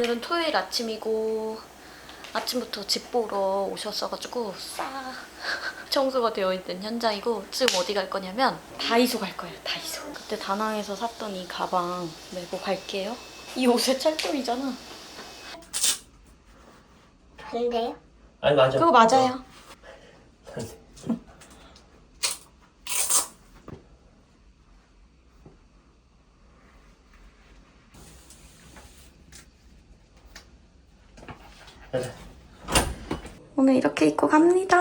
오늘은 토요일 아침이고 아침부터 집 보러 오셨어가지고 싹 청소가 되어 있는 현장이고 지금 어디 갈 거냐면 다이소 갈 거예요. 다이소. 그때 다낭에서 샀던 이 가방 메고 갈게요. 이 옷에 찰떡이잖아. 근데요? 아니 맞아. 그거 맞아요. 오늘 이렇게 입고 갑니다.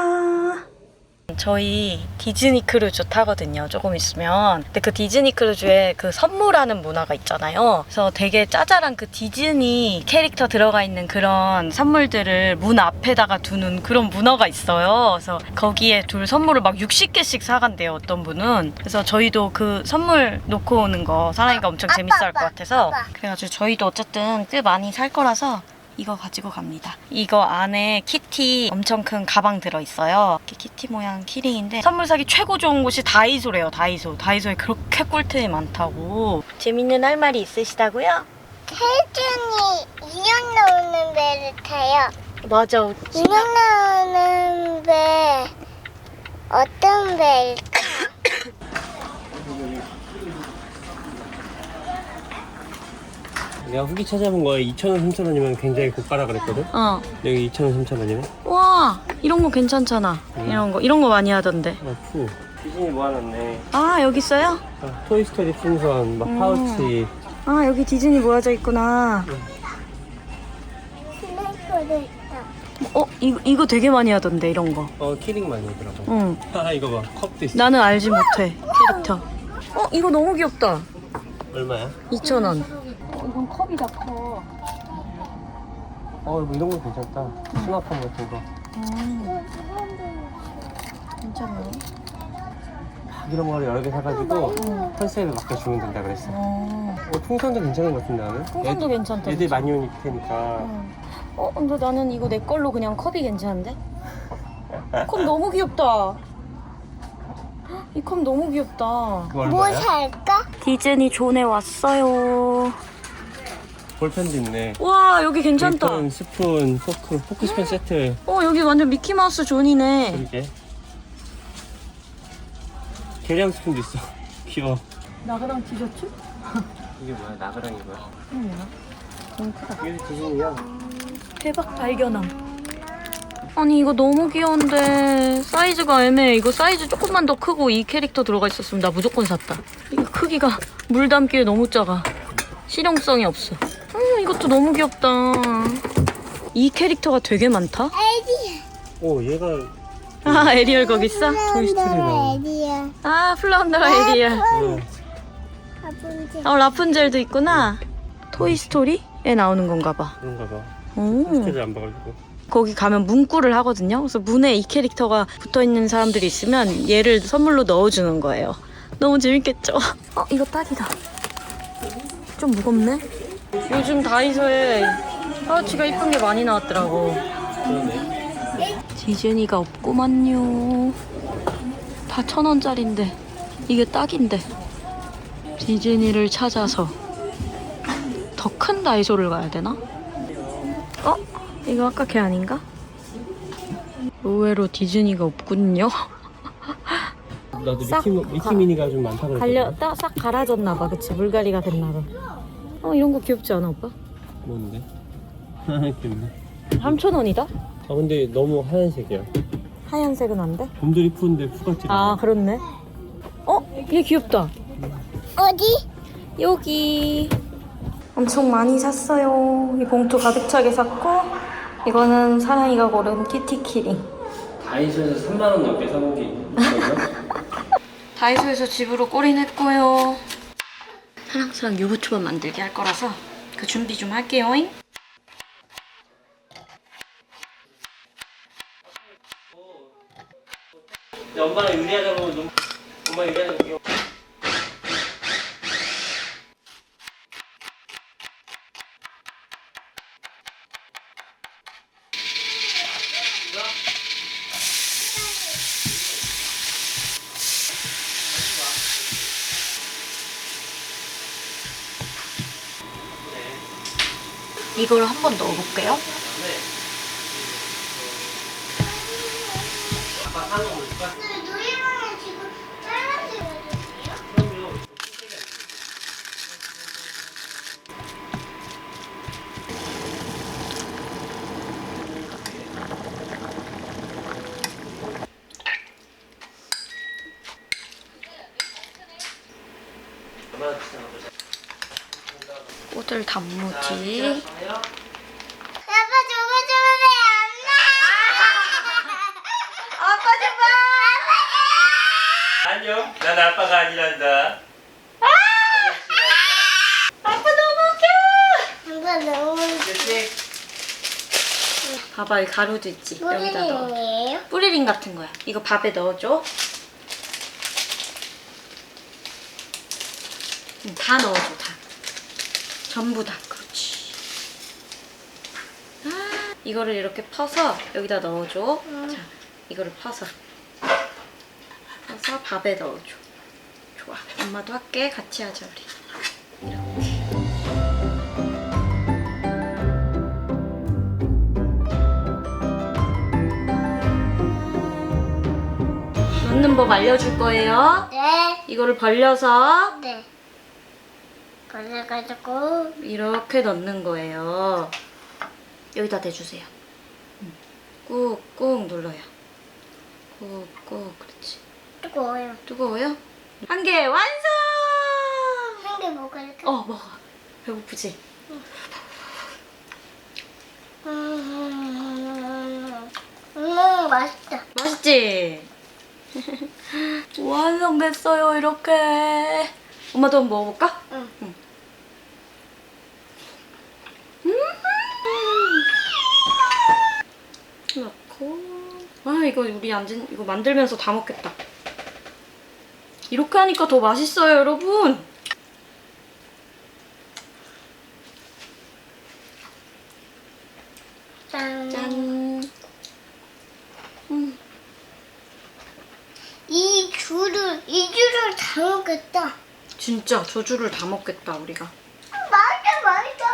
저희 디즈니 크루즈 타거든요. 조금 있으면. 근데 그 디즈니 크루즈에 그 선물하는 문화가 있잖아요. 그래서 되게 짜잘한 그 디즈니 캐릭터 들어가 있는 그런 선물들을 문 앞에다가 두는 그런 문화가 있어요. 그래서 거기에 둘 선물을 막 60개씩 사간대요. 어떤 분은. 그래서 저희도 그 선물 놓고 오는 거 사랑이가 엄청 재밌어할 것 같아서 그래가지고 저희도 어쨌든 꽤 많이 살 거라서 이거 가지고 갑니다. 이거 안에 키티 엄청 큰 가방 들어있어요. 이렇게 키티 모양 키링인데 선물 사기 최고 좋은 곳이 다이소래요. 다이소. 다이소에 그렇게 꿀템이 많다고. 재밌는 할 말이 있으시다고요? 태준이 인형 나오는 배를 타요. 맞아. 인형 나오는 배 어떤 배일까? 내가 후기 찾아본 거에 2,000원, 3,000원이면 굉장히 고가라 그랬거든? 어. 여기 2,000원, 3,000원이면? 와, 이런 거 괜찮잖아. 이런 거 많이 하던데. 푸. 디즈니 모아놨네. 아, 여기 있어요? 토이스토리 풍선, 막 파우치. 아, 여기 디즈니 모아져 있구나. 스네이크도 있다. 이거 되게 많이 하던데, 이런 거. 키링 많이 하더라고. 응. 아, 이거 봐. 컵도 있어. 나는 알지 못해, 캐릭터. 이거 너무 귀엽다. 얼마야? 2,000원. 이건 컵이다, 컵. 이거 이런 거 괜찮다. 수납함 같은 거. 괜찮네. 이런 거를 여러 개 사가지고 컨셉에 맞게 주면 된다 그랬어. 풍선도 괜찮은 것 같은데 나는? 풍선도 괜찮다. 애들 많이 오니까 테니까. 근데 나는 이거 내 걸로 그냥 컵이 괜찮은데? 컵 너무 귀엽다. 이 컵 너무 귀엽다. 그거 뭐 얼마야? 살까? 디즈니 존에 왔어요. 볼펜도 있네. 와, 여기 괜찮다. 볼펜, 스푼, 포크 스푼 세트. 여기 완전 미키마우스 존이네. 이렇게. 계량 스푼도 있어. 귀여워. 나그랑 티셔츠? 이게 뭐야? 나그랑이 뭐야? 뭐야? 너무 크다. 이게 디즈니야. 대박 발견함. 아니 이거 너무 귀여운데 사이즈가 애매해. 이거 사이즈 조금만 더 크고 이 캐릭터 들어가 있었으면 나 무조건 샀다. 이거 크기가 물 담기에 너무 작아. 실용성이 없어. 이것도 너무 귀엽다. 이 캐릭터가 되게 많다. 에리야. 얘가 에리얼 거기 있어? 토이스토리랑. 에리야. 플라운더가 에리얼. 라푼젤. 라푼젤도 있구나. 토이스토리에 나오는 건가 봐. 그런가 봐. 오. 토이스토리를 안 봐가지고. 거기 가면 문구를 하거든요. 그래서 문에 이 캐릭터가 붙어있는 사람들이 있으면 얘를 선물로 넣어주는 거예요. 너무 재밌겠죠? 이거 딱이다. 좀 무겁네? 요즘 다이소에 파우치가 이쁜 게 많이 나왔더라고. 그러네. 디즈니가 없구만요. 다 1,000원짜리인데 이게 딱인데. 디즈니를 찾아서 더 큰 다이소를 가야 되나? 이거 아까 걔 아닌가? 의외로 디즈니가 없군요. 나도 싹 미키 미니가 좀 많다 그랬거든. 싹 갈아졌나봐. 그치? 물갈이가 됐나봐. 이런 거 귀엽지 않아 오빠? 뭔데? 귀엽네. 3,000원이다? 근데 너무 하얀색이야. 하얀색은 안 돼? 곰돌이 푸인데 푸같지. 그렇네. 얘 귀엽다. 어디? 여기. 엄청 많이 샀어요. 이 봉투 가득 차게 샀고 이거는 사랑이가 고른 키티 키링. 다이소에서 3만 원 넘게 사본 게 있거든요. 다이소에서 집으로 꼬리냈고요. 사랑스랑 유부초밥 만들기 할 거라서 그 준비 좀 할게요. 엄마랑 요리하자고 엄마 요리하자고. 이걸 한번 넣어볼게요. 누이랑은 지금 잘라줘야 꼬들 단무지. 아빠 저거 주면 안 돼. 아빠 좀 봐. 안녕. 난 아빠가 아니란다. 아빠 너무 웃겨. 아빠 너무 봐봐, 이 가루도 있지. 여기다 넣어. 뿌리용이에요? 뿌리링 같은 거야. 이거 밥에 넣어줘. 다 넣어줘, 다. 전부 다. 그렇지. 아, 이거를 이렇게 퍼서 여기다 넣어줘. 자, 이거를 퍼서 밥에 넣어줘. 좋아. 엄마도 할게. 같이 하자, 우리. 이렇게. 넣는 법 알려줄 거예요. 네. 이거를 벌려서 네. 그래가지고 이렇게 넣는 거예요. 여기다 대주세요. 꾹꾹 눌러요. 꾹꾹. 그렇지. 뜨거워요. 뜨거워요? 한 개 완성! 한 개 먹을까? 먹어. 배고프지? 맛있다. 맛있지? 완성됐어요, 이렇게. 엄마도 한번 먹어볼까? 응. 넣고. 이거 우리 이거 만들면서 다 먹겠다. 이렇게 하니까 더 맛있어요, 여러분. 짠. 짠. 이 줄을 다 먹겠다. 진짜 저주를 다 먹겠다, 우리가. 맛있다.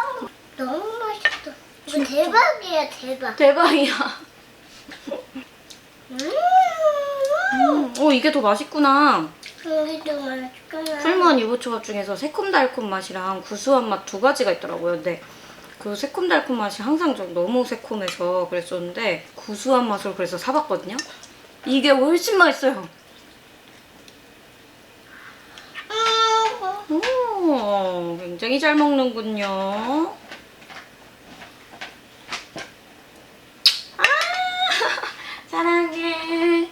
너무 맛있어. 이거 대박이야, 대박. 대박이야. 이게 더 맛있구나. 여기도 맛있구나. 풀무원 유부초밥 중에서 새콤달콤 맛이랑 구수한 맛 두 가지가 있더라고요. 근데 그 새콤달콤 맛이 항상 좀 너무 새콤해서 그랬었는데 구수한 맛으로 그래서 사봤거든요. 이게 훨씬 맛있어요. 오, 굉장히 잘 먹는군요. 사랑해.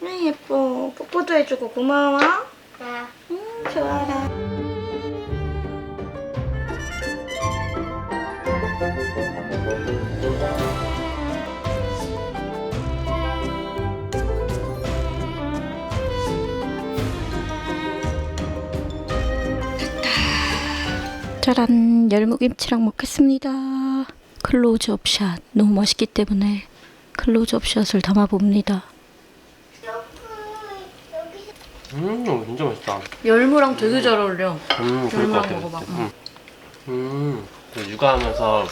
예뻐. 뽀뽀도 해주고 고마워. 좋아라. 짜란, 열무김치랑 먹겠습니다. 클로즈업 샷. 너무 맛있기 때문에 클로즈업 샷을 담아봅니다. 진짜 맛있다. 열무랑 되게 잘 어울려. 그럴 것 열무랑 같아. 먹어봐. 그 육아하면서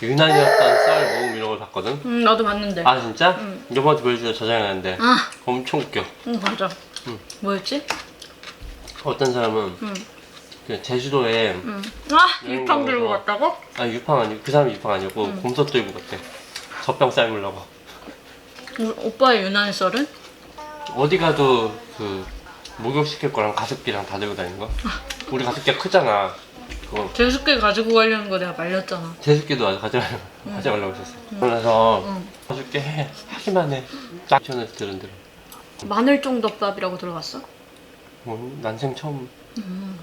유난이었던 썰 모음 이런 걸 봤거든. 나도 봤는데. 아 진짜? 이번에 보여주려 저장해놨는데 아. 엄청 웃겨. 맞아. 응. 뭐였지? 어떤 사람은 그 제주도에 유탕 들고 갔다고? 아니 유팡 아니고 그 사람이 유팡 아니고 곰소 들고 갔대. 젖병 삶으려고. 오빠의 유난히 썰은? 어디 가도 그 목욕시킬 거랑 가습기랑 다 들고 다니는 거. 우리 가습기가 크잖아. 그거 제습기 가지고 가려는 거 내가 말렸잖아. 제습기도 아직 가지 말라고 했었어. 그래서 가줄게 해. 하기만 해. 딱 전에 들은 대로. 마늘종덮밥이라고 들어봤어? 난생 처음.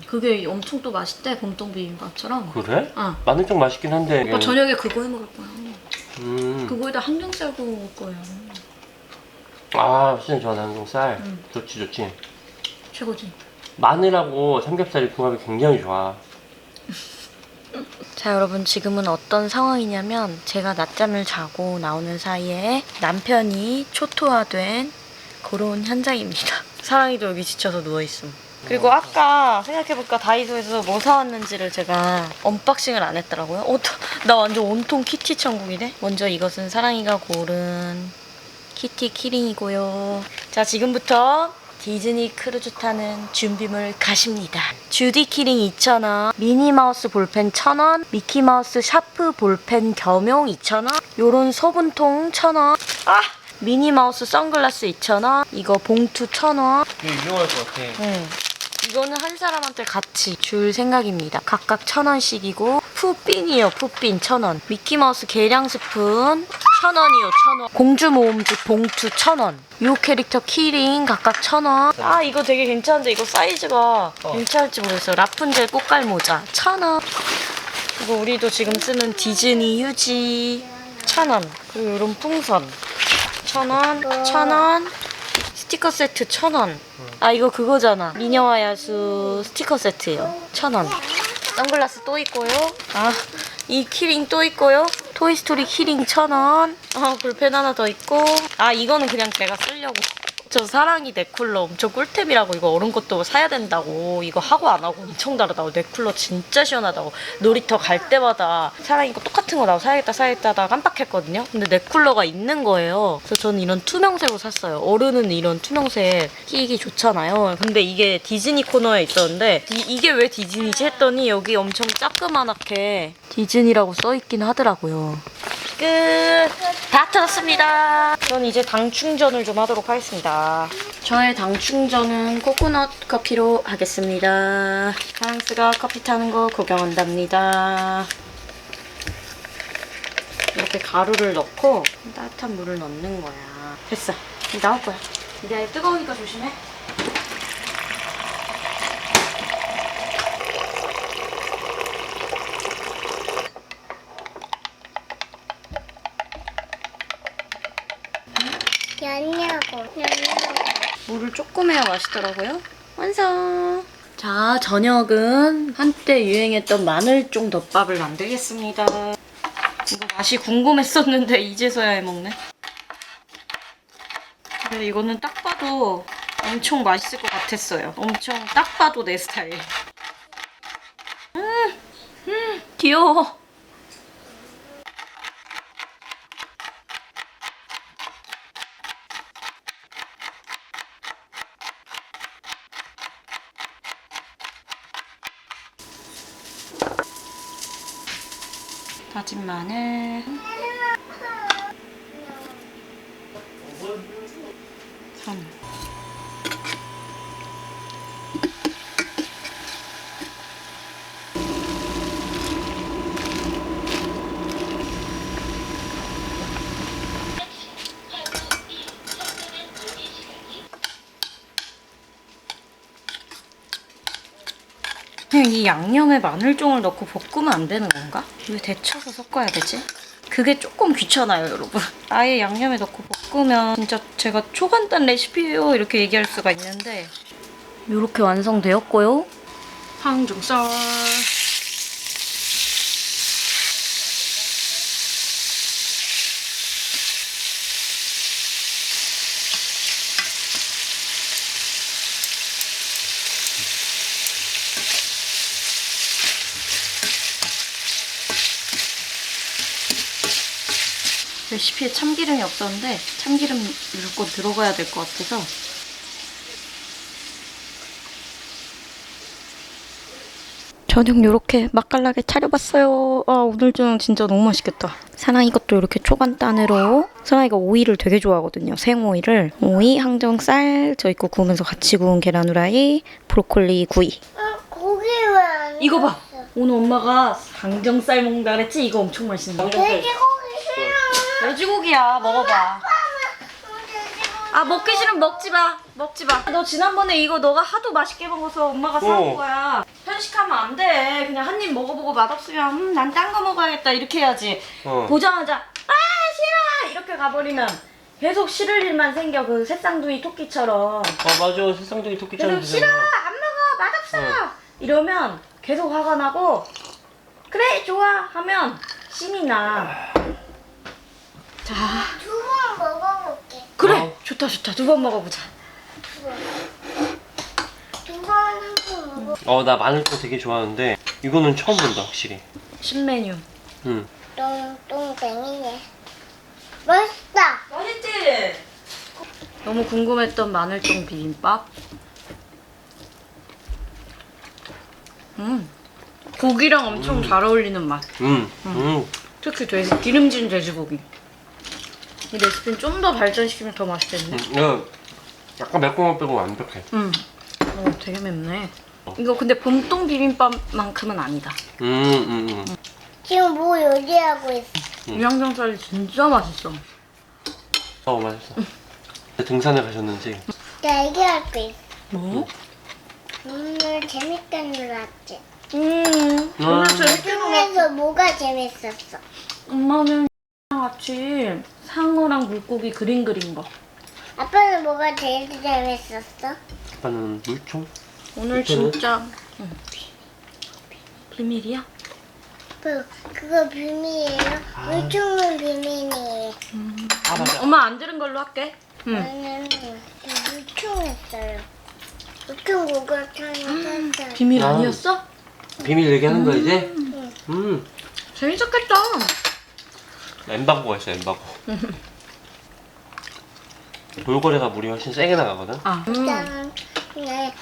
그게 엄청 또 맛있대. 곰탕 비빔밥처럼. 그래? 어. 마늘 좀 맛있긴 한데. 오빠 저녁에 그거 해 먹을 거야. 음. 그거에다 항정살 구워 먹을 거야. 아, 진짜 좋아, 항정살. 좋지. 최고지. 마늘하고 삼겹살이 궁합이 굉장히 좋아. 자, 여러분, 지금은 어떤 상황이냐면 제가 낮잠을 자고 나오는 사이에 남편이 초토화된 그런 현장입니다. 사랑이도 여기 지쳐서 누워있음. 그리고 아까 생각해보니까 다이소에서 뭐 사왔는지를 제가 언박싱을 안 했더라고요. 나 완전 온통 키티 천국이네. 먼저 이것은 사랑이가 고른 키티 키링이고요. 자, 지금부터 디즈니 크루즈 타는 준비물 가십니다. 주디 키링 2,000원, 미니마우스 볼펜 1,000원, 미키마우스 샤프 볼펜 겸용 2,000원, 요런 소분통 1,000원, 미니마우스 선글라스 2,000원, 이거 봉투 1,000원. 이거 유용할 것 같아. 이거는 한 사람한테 같이 줄 생각입니다. 각각 1,000원씩이고 푸핀이요. 푸핀 1,000원. 미키마우스 계량 스푼 1,000원이요. 1,000원. 공주 모음집 봉투 1,000원. 요 캐릭터 키링 각각 1,000원. 이거 되게 괜찮은데 이거 사이즈가 괜찮을지 모르겠어요. 라푼젤 꽃갈 모자 1,000원. 그리고 우리도 지금 쓰는 디즈니 휴지 1,000원. 그리고 이런 풍선 1,000원. 1,000원. 스티커 세트 1,000원. 이거 그거잖아. 미녀와 야수 스티커 세트예요. 1,000원. 선글라스 또 있고요. 이 키링 또 있고요. 토이스토리 키링 1,000원. 볼펜 하나 더 있고. 이거는 그냥 제가 쓰려고. 저 사랑이 넥쿨러 엄청 꿀템이라고. 이거 어른 것도 사야 된다고. 이거 하고 안 하고 엄청 다르다고. 넥쿨러 진짜 시원하다고. 놀이터 갈 때마다 사랑이 거 똑같은 거 나고 사야겠다 하다가 깜빡했거든요. 근데 넥쿨러가 있는 거예요. 그래서 저는 이런 투명색으로 샀어요. 어른은 이런 투명색 끼기 좋잖아요. 근데 이게 디즈니 코너에 있었는데 이게 왜 디즈니지 했더니 여기 엄청 따끄만하게 디즈니라고 써있긴 하더라고요. 끝! 다 틀었습니다. 전 이제 당 충전을 좀 하도록 하겠습니다. 저의 당 충전은 코코넛 커피로 하겠습니다. 프랑스가 커피 타는 거 구경한답니다. 이렇게 가루를 넣고 따뜻한 물을 넣는 거야. 됐어. 이제 나올 거야. 이제 뜨거우니까 조심해. 연냐고. 물을 조금 해야 맛있더라고요. 완성! 자, 저녁은 한때 유행했던 마늘쫑 덮밥을 만들겠습니다. 이거 맛이 궁금했었는데 이제서야 해먹네. 근데 이거는 딱 봐도 엄청 맛있을 것 같았어요. 엄청 딱 봐도 내 스타일. 귀여워. 다진 마늘 3. 그냥 이 양념에 마늘종을 넣고 볶으면 안 되는 건가? 왜 데쳐서 섞어야 되지? 그게 조금 귀찮아요, 여러분. 아예 양념에 넣고 볶으면 진짜 제가 초간단 레시피예요 이렇게 얘기할 수가 있는데 이렇게 완성되었고요. 항정살. 레시피에 참기름이 없었는데 참기름 무조건 들어가야 될 것 같아서 저녁 이렇게 맛깔나게 차려봤어요. 오늘 저녁 진짜 너무 맛있겠다. 사랑이 것도 이렇게 초간단으로. 사랑이가 오이를 되게 좋아하거든요. 생오이를. 오이, 항정살, 저 있고 구우면서 같이 구운 계란 후라이, 브로콜리 구이. 고기 왜안 이거 봐. 오늘 엄마가 항정살 먹는다 그랬지? 이거 엄청 맛있는 거. 돼지고기 싫어. 돼지고기야. 먹어봐. 먹기 싫으면 먹지 마. 먹지 마. 너 지난번에 이거 너가 하도 맛있게 먹어서 엄마가 사온 거야. 편식하면 안 돼. 그냥 한 입 먹어보고 맛없으면 난 딴 거 먹어야겠다 이렇게 해야지. 보자마자 싫어 이렇게 가버리면 계속 싫을 일만 생겨. 그 새쌍둥이 토끼처럼. 맞아. 새쌍둥이 토끼처럼 계속 싫어 안 먹어 맛없어 이러면 계속 화가 나고 그래 좋아 하면 신이 나. 자, 두 번 먹어볼게. 그래 좋다. 2번 먹어보자. 두 번 나 마늘도 되게 좋아하는데 이거는 처음 본다 확실히. 신메뉴. 똥땡이네. 맛있다. 맛있지? 너무 궁금했던 마늘똥 비빔밥. 고기랑 엄청 잘 어울리는 맛. 특히 기름진 돼지고기. 이 레시피는 좀 더 발전시키면 더 맛있겠네. 이거 약간 매콤한 빼고 완벽해. 되게 맵네. 이거 근데 봄동 비빔밥만큼은 아니다. 지금 뭐 요리하고 있어? 유양정살이 진짜 맛있어. 맛있어. 등산에 가셨는지. 나 얘기할 거 있어. 뭐? 오늘 재밌게 놀았지? 오늘 재밌게 놀았어. 중에서 뭐가 재밌었어? 엄마는 같이 상어랑 물고기 그림 그린 거. 아빠는 뭐가 제일 재밌었어? 아빠는 물총? 오늘 이때는? 진짜 비밀이야? 그거 비밀이에요? 물총은 비밀이에요. 맞아. 엄마 안 들은 걸로 할게. 저는 물총 했어요. 물총 목욕탕에 샀어요. 비밀 아니었어? 비밀 얘기하는 거야 이제? 재밌었겠다. 엠바고가 있어 엠바고. 돌고래가 물이 훨씬 세게 나가거든. 짠. 네.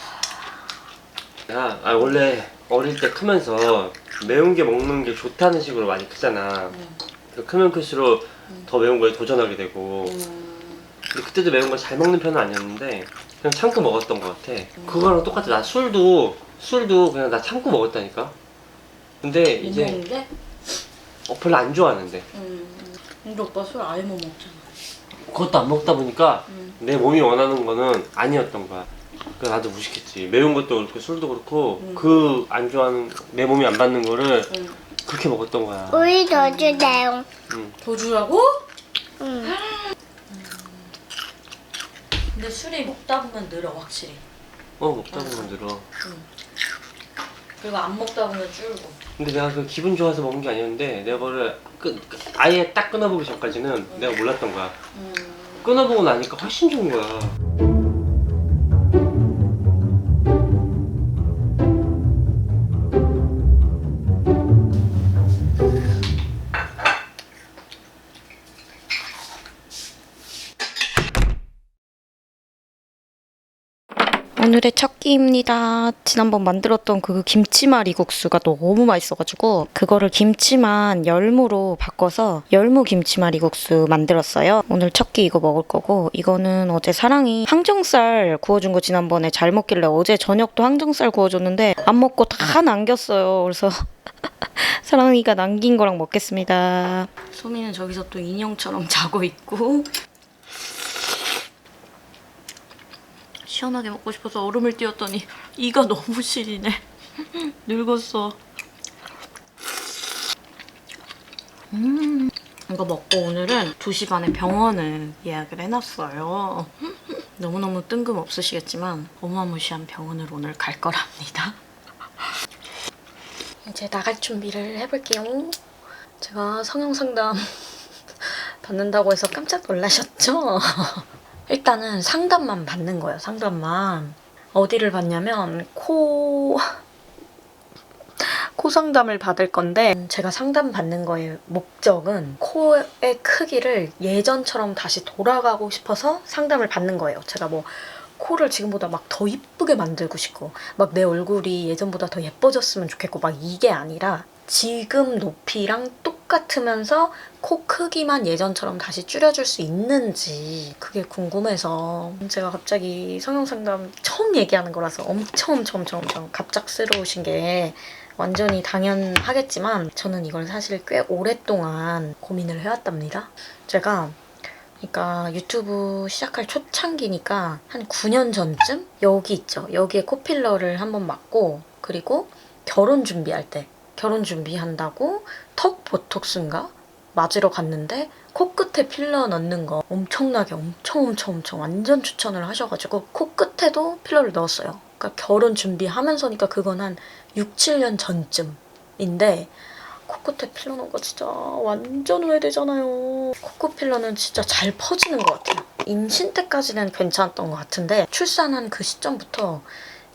내가 원래 어릴 때 크면서 매운 게 먹는 게 좋다는 식으로 많이 크잖아. 크면 클수록 더 매운 거에 도전하게 되고. 근데 그때도 매운 걸 잘 먹는 편은 아니었는데 그냥 참고 먹었던 것 같아. 그거랑 똑같아. 나 술도 그냥 나 참고 먹었다니까. 근데 이제 먹는데? 별로 안 좋아하는데. 근데 오빠 술 아예 못 먹잖아. 그것도 안 먹다 보니까 내 몸이 원하는 거는 아니었던 거야. 그래서 나도 무식했지. 매운 것도 그렇고 술도 그렇고 그 안 좋아하는 내 몸이 안 받는 거를 그렇게 먹었던 거야. 우리 더 주세요. 더 주라고? 응. 근데 술이 먹다 보면 늘어 확실히. 먹다 보면 늘어. 그리고 안 먹다 보면 줄고. 근데 내가 그 기분 좋아서 먹은 게 아니었는데 내가 그거를 아예 딱 끊어보기 전까지는 내가 몰랐던 거야. 끊어보고 나니까 훨씬 좋은 거야. 오늘의 첫 끼입니다. 지난번 만들었던 그 김치말 이국수가 너무 맛있어가지고 그거를 김치만 열무로 바꿔서 열무 김치말 이국수 만들었어요. 오늘 첫 끼 이거 먹을 거고 이거는 어제 사랑이 항정살 구워준 거 지난번에 잘 먹길래 어제 저녁도 항정살 구워줬는데 안 먹고 다 남겼어요. 그래서 사랑이가 남긴 거랑 먹겠습니다. 소미는 저기서 또 인형처럼 자고 있고 시원하게 먹고 싶어서 얼음을 띄웠더니 이가 너무 시리네. 늙었어. 이거 먹고 오늘은 2시 반에 병원을 예약을 해놨어요. 너무너무 뜬금없으시겠지만 어마무시한 병원을 오늘 갈 거랍니다. 이제 나갈 준비를 해볼게요. 제가 성형상담 받는다고 해서 깜짝 놀라셨죠? 일단은 상담만 받는 거예요. 상담만. 어디를 받냐면 코 상담을 받을 건데 제가 상담 받는 거의 목적은 코의 크기를 예전처럼 다시 돌아가고 싶어서 상담을 받는 거예요. 제가 뭐 코를 지금보다 막 더 이쁘게 만들고 싶고 막 내 얼굴이 예전보다 더 예뻐졌으면 좋겠고 막 이게 아니라 지금 높이랑 똑같으면서 코 크기만 예전처럼 다시 줄여줄 수 있는지 그게 궁금해서 제가 갑자기 성형상담 처음 얘기하는 거라서 엄청 갑작스러우신 게 완전히 당연하겠지만 저는 이걸 사실 꽤 오랫동안 고민을 해왔답니다. 제가 그러니까 유튜브 시작할 초창기니까 한 9년 전쯤 여기 있죠. 여기에 코필러를 한번 맞고 그리고 결혼 준비한다고 턱 보톡스인가 맞으러 갔는데 코끝에 필러 넣는 거 엄청나게 엄청 완전 추천을 하셔가지고 코끝에도 필러를 넣었어요. 그러니까 결혼 준비하면서니까 그건 한 6, 7년 전쯤인데 코끝에 필러 넣은 거 진짜 완전 후회되잖아요. 코끝 필러는 진짜 잘 퍼지는 것 같아요. 임신 때까지는 괜찮았던 것 같은데 출산한 그 시점부터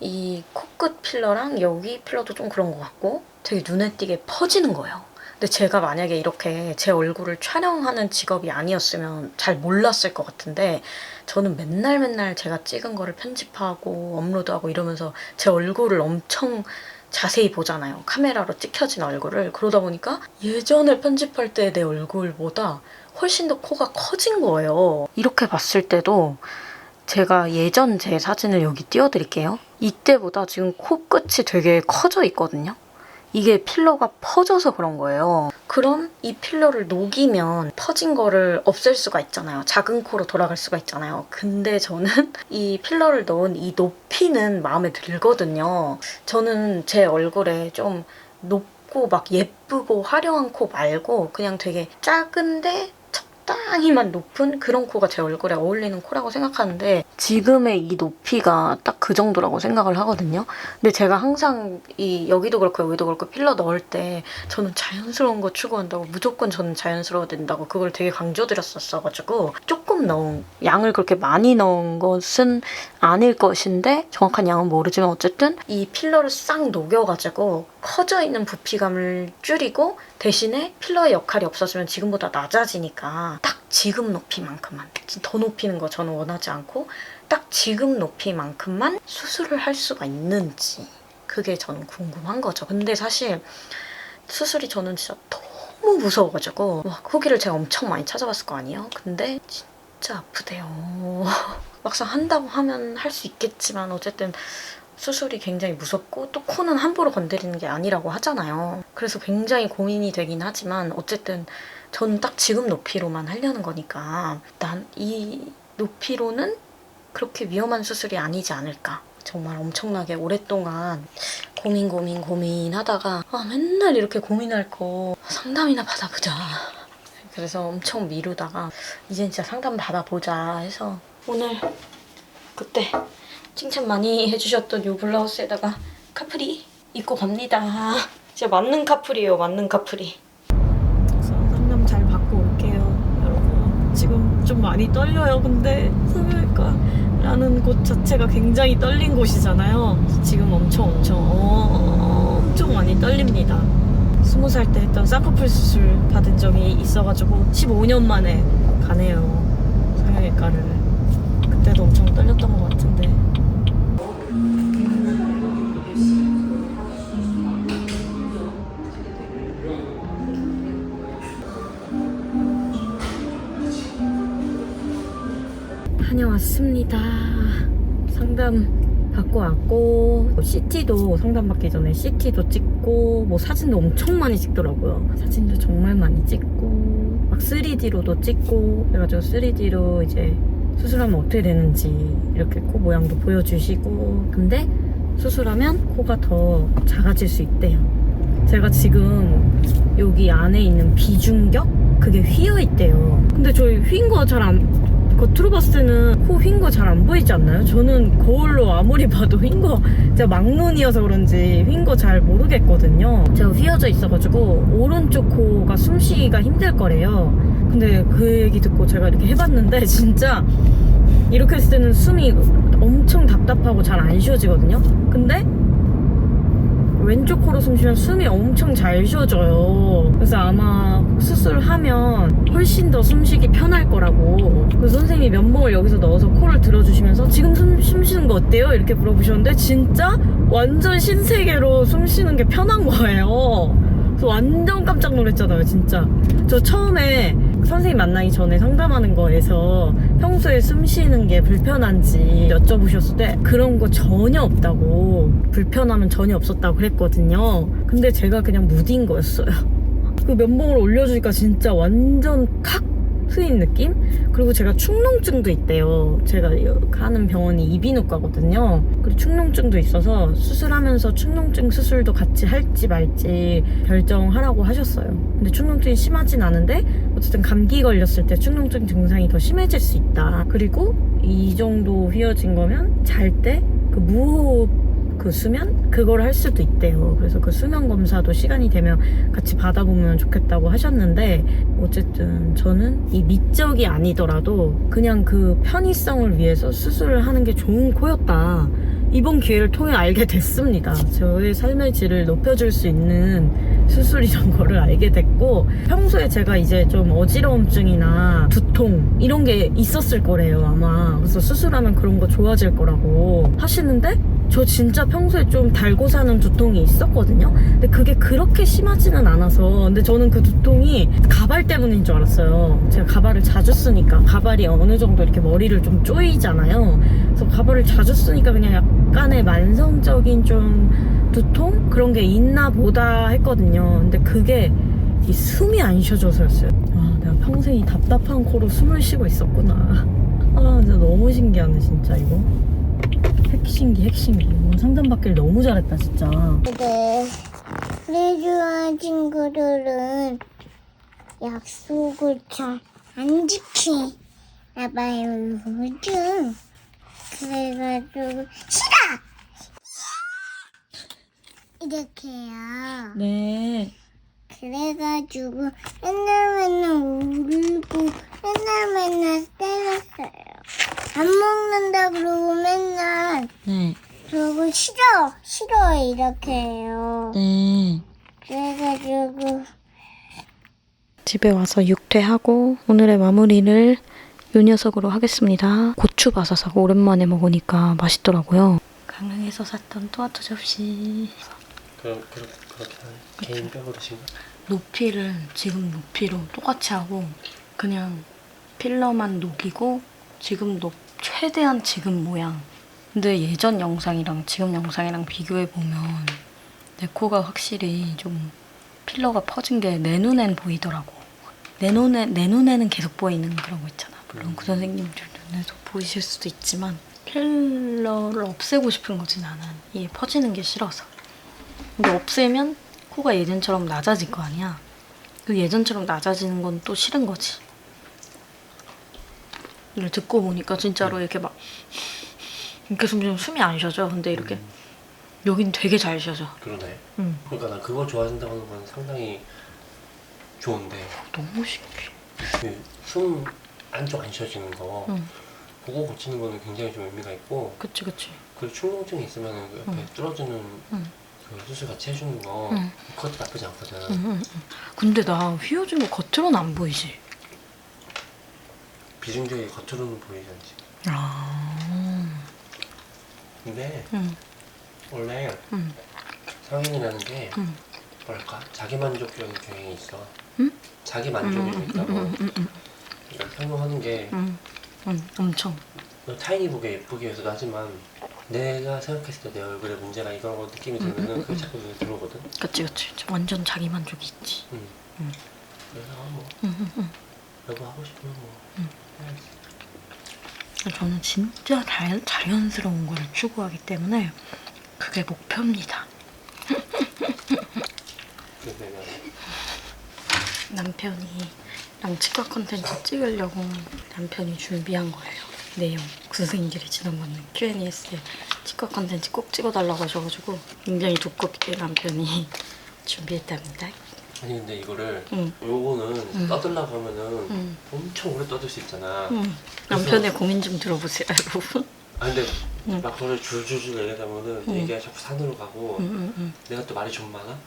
이 코끝 필러랑 여기 필러도 좀 그런 것 같고 되게 눈에 띄게 퍼지는 거예요. 근데 제가 만약에 이렇게 제 얼굴을 촬영하는 직업이 아니었으면 잘 몰랐을 것 같은데 저는 맨날 제가 찍은 거를 편집하고 업로드하고 이러면서 제 얼굴을 엄청 자세히 보잖아요. 카메라로 찍혀진 얼굴을. 그러다 보니까 예전에 편집할 때 내 얼굴보다 훨씬 더 코가 커진 거예요. 이렇게 봤을 때도 제가 예전 제 사진을 여기 띄워드릴게요. 이때보다 지금 코끝이 되게 커져 있거든요. 이게 필러가 퍼져서 그런 거예요. 그럼 이 필러를 녹이면 퍼진 거를 없앨 수가 있잖아요. 작은 코로 돌아갈 수가 있잖아요. 근데 저는 이 필러를 넣은 이 높이는 마음에 들거든요. 저는 제 얼굴에 좀 높고 막 예쁘고 화려한 코 말고 그냥 되게 작은데 적당히만 높은 그런 코가 제 얼굴에 어울리는 코라고 생각하는데 지금의 이 높이가 딱 그 정도라고 생각을 하거든요. 근데 제가 항상 이 여기도 그렇고 여기도 그렇고 필러 넣을 때 저는 자연스러운 거 추구한다고 무조건 저는 자연스러워야 된다고 그걸 되게 강조드렸었어가지고 조금 넣은 양을 그렇게 많이 넣은 것은 아닐 것인데 정확한 양은 모르지만 어쨌든 이 필러를 싹 녹여가지고 커져 있는 부피감을 줄이고 대신에 필러의 역할이 없어지면 지금보다 낮아지니까 딱 지금 높이만큼만 더 높이는 거 저는 원하지 않고 딱 지금 높이만큼만 수술을 할 수가 있는지 그게 저는 궁금한 거죠. 근데 사실 수술이 저는 진짜 너무 무서워가지고 후기를 제가 엄청 많이 찾아봤을 거 아니에요? 근데 진짜 아프대요. 막상 한다고 하면 할 수 있겠지만 어쨌든 수술이 굉장히 무섭고 또 코는 함부로 건드리는 게 아니라고 하잖아요. 그래서 굉장히 고민이 되긴 하지만 어쨌든 저는 딱 지금 높이로만 하려는 거니까 난 이 높이로는 그렇게 위험한 수술이 아니지 않을까. 정말 엄청나게 오랫동안 고민하다가 맨날 이렇게 고민할 거 상담이나 받아보자. 그래서 엄청 미루다가 이젠 진짜 상담 받아보자 해서 오늘 그때 칭찬 많이 해주셨던 이 블라우스에다가 카프리 입고 갑니다. 진짜 맞는 카프리예요. 맞는 카프리. 상담 잘 받고 올게요. 여러분 지금 좀 많이 떨려요. 근데 성형외과라는 곳 자체가 굉장히 떨린 곳이잖아요. 지금 엄청 많이 떨립니다. 20살 때 했던 쌍꺼풀 수술 받은 적이 있어가지고 15년 만에 가네요. 성형외과를. 그때도 엄청 떨렸던 것 같은데. 다녀왔습니다. 상담 받고 왔고 CT도 상담 받기 전에 CT도 찍고 뭐 사진도 엄청 많이 찍더라고요. 사진도 정말 많이 찍고 막 3D로도 찍고 그래가지고 3D로 이제 수술하면 어떻게 되는지 이렇게 코 모양도 보여주시고 근데 수술하면 코가 더 작아질 수 있대요. 제가 지금 여기 안에 있는 비중격 그게 휘어 있대요. 근데 저희 휜 거 잘 안 겉으로 봤을 때는 코 휜 거 잘 안 보이지 않나요? 저는 거울로 아무리 봐도 휜 거 제가 막눈이어서 그런지 휜 거 잘 모르겠거든요. 제가 휘어져 있어가지고 오른쪽 코가 숨쉬기가 힘들 거래요. 근데 그 얘기 듣고 제가 이렇게 해봤는데 진짜 이렇게 했을 때는 숨이 엄청 답답하고 잘 안 쉬어지거든요. 근데 왼쪽 코로 숨 쉬면 숨이 엄청 잘 쉬어져요. 그래서 아마 수술하면 훨씬 더 숨쉬기 편할 거라고. 그래서 선생님이 면봉을 여기서 넣어서 코를 들어주시면서 지금 숨 쉬는 거 어때요? 이렇게 물어보셨는데 진짜 완전 신세계로 숨 쉬는 게 편한 거예요. 그래서 완전 깜짝 놀랐잖아요, 진짜. 저 처음에 선생님 만나기 전에 상담하는 거에서 평소에 숨 쉬는 게 불편한지 여쭤보셨을 때 그런 거 전혀 없다고, 불편함은 전혀 없었다고 그랬거든요. 근데 제가 그냥 무딘 거였어요. 그 면봉을 올려주니까 진짜 완전 칵 트인 느낌? 그리고 제가 축농증도 있대요. 제가 가는 병원이 이비인후과거든요. 그리고 축농증도 있어서 수술하면서 축농증 수술도 같이 할지 말지 결정하라고 하셨어요. 근데 축농증이 심하진 않은데 어쨌든 감기 걸렸을 때 축농증 증상이 더 심해질 수 있다. 그리고 이 정도 휘어진 거면 잘 때 그 무호흡 그 수면? 그걸 할 수도 있대요. 그래서 그 수면 검사도 시간이 되면 같이 받아보면 좋겠다고 하셨는데 어쨌든 저는 이 미적이 아니더라도 그냥 그 편의성을 위해서 수술을 하는 게 좋은 코였다. 이번 기회를 통해 알게 됐습니다. 저의 삶의 질을 높여줄 수 있는 수술이란 거를 알게 됐고, 평소에 제가 이제 좀 어지러움증이나 두통 이런 게 있었을 거래요, 아마. 그래서 수술하면 그런 거 좋아질 거라고 하시는데, 저 진짜 평소에 좀 달고 사는 두통이 있었거든요. 근데 그게 그렇게 심하지는 않아서, 근데 저는 그 두통이 가발 때문인 줄 알았어요. 제가 가발을 자주 쓰니까, 가발이 어느 정도 이렇게 머리를 좀 조이잖아요. 그래서 가발을 자주 쓰니까 그냥 약간의 만성적인 좀 두통? 그런 게 있나 보다 했거든요. 근데 그게 이 숨이 안 쉬어져서였어요. 아, 내가 평생 이 답답한 코로 숨을 쉬고 있었구나. 아, 진짜 너무 신기하네, 진짜 이거. 핵신기. 오늘 상담받길 너무 잘했다, 진짜. 근데 우리 좋아하는 친구들은 약속을 잘 안 지키나 봐요, 요즘. 그래가지고 싫어! 이렇게요. 네. 그래가지고 맨날 울고 맨날 때렸어요. 안 먹는다 그러고 맨날 네. 그러고 싫어 이렇게 해요. 네. 그래가지고 집에 와서 육퇴하고 오늘의 마무리를 요 녀석으로 하겠습니다. 고추바사삭 오랜만에 먹으니까 맛있더라고요. 강릉에서 샀던 토마토 접시. 그렇게 하네. 개인 빼버리신가? 높이를 지금 높이로 똑같이 하고 그냥 필러만 녹이고 지금 최대한 지금 모양. 근데 예전 영상이랑 지금 영상이랑 비교해보면 내 코가 확실히 좀 필러가 퍼진 게 내 눈엔 보이더라고. 내 눈에는 계속 보이는 그런 거 있잖아. 물론 그 선생님들 눈에도 보이실 수도 있지만 필러를 없애고 싶은 거지 나는. 이게 퍼지는 게 싫어서. 근데 없애면 코가 예전처럼 낮아질 거 아니야. 그 예전처럼 낮아지는 건 또 싫은 거지. 이걸 듣고 보니까 진짜로 이렇게 막 이렇게 숨이 안 쉬어져. 근데 이렇게 여긴 되게 잘 쉬어져. 그러네. 응. 그러니까 난 그걸 좋아하신다고 하는 건 상당히 좋은데 너무 신기해. 그 숨 안쪽 안 쉬어지는 거 응. 그거 고치는 거는 굉장히 좀 의미가 있고, 그치. 그리고 충농증이 있으면 그 옆에 응. 뚫어주는 응. 그 수술 같이 해주는 거 응. 그것도 나쁘지 않거든. 응. 근데 나 휘어진 거 겉으로는 안 보이지? 비중적이 겉으로는 보이지 않지. 아. 근데 응. 원래 응. 성인이라는 게 응. 뭐랄까 자기만족적인 경향이 있어. 응? 자기만족이 있다고. 응. 이걸 설명하는 게 응. 엄청. 너 타인이 보기에 예쁘기 위해서도 하지만 내가 생각했을 때 내 얼굴에 문제가 이거라고 느낌이 들면은 그게 자꾸 눈에 들어오거든. 그치. 완전 자기 만족이 있지. 응. 응. 그래서 뭐 응. 여보 하고 싶으면 뭐 해야지. 저는 진짜 자연스러운 거를 추구하기 때문에 그게 목표입니다. 그래서 내가 남편이랑 치과 콘텐츠 찍으려고 남편이 준비한 거예요. 내용. 선생님들이 지난번에 Q&A에 치과 콘텐츠 꼭 찍어달라고 하셔가지고 굉장히 두껍게 남편이 준비했답니다. 아니 근데 이거를 응. 요거는 떠들라고 하면은 응. 엄청 오래 떠들 수 있잖아. 남편의 고민 좀 들어보세요, 여러분. 아 근데 응. 막 그걸 줄줄줄 얘기하다 보면은 얘기가 자꾸 산으로 가고 내가 또 말이 좀 많아?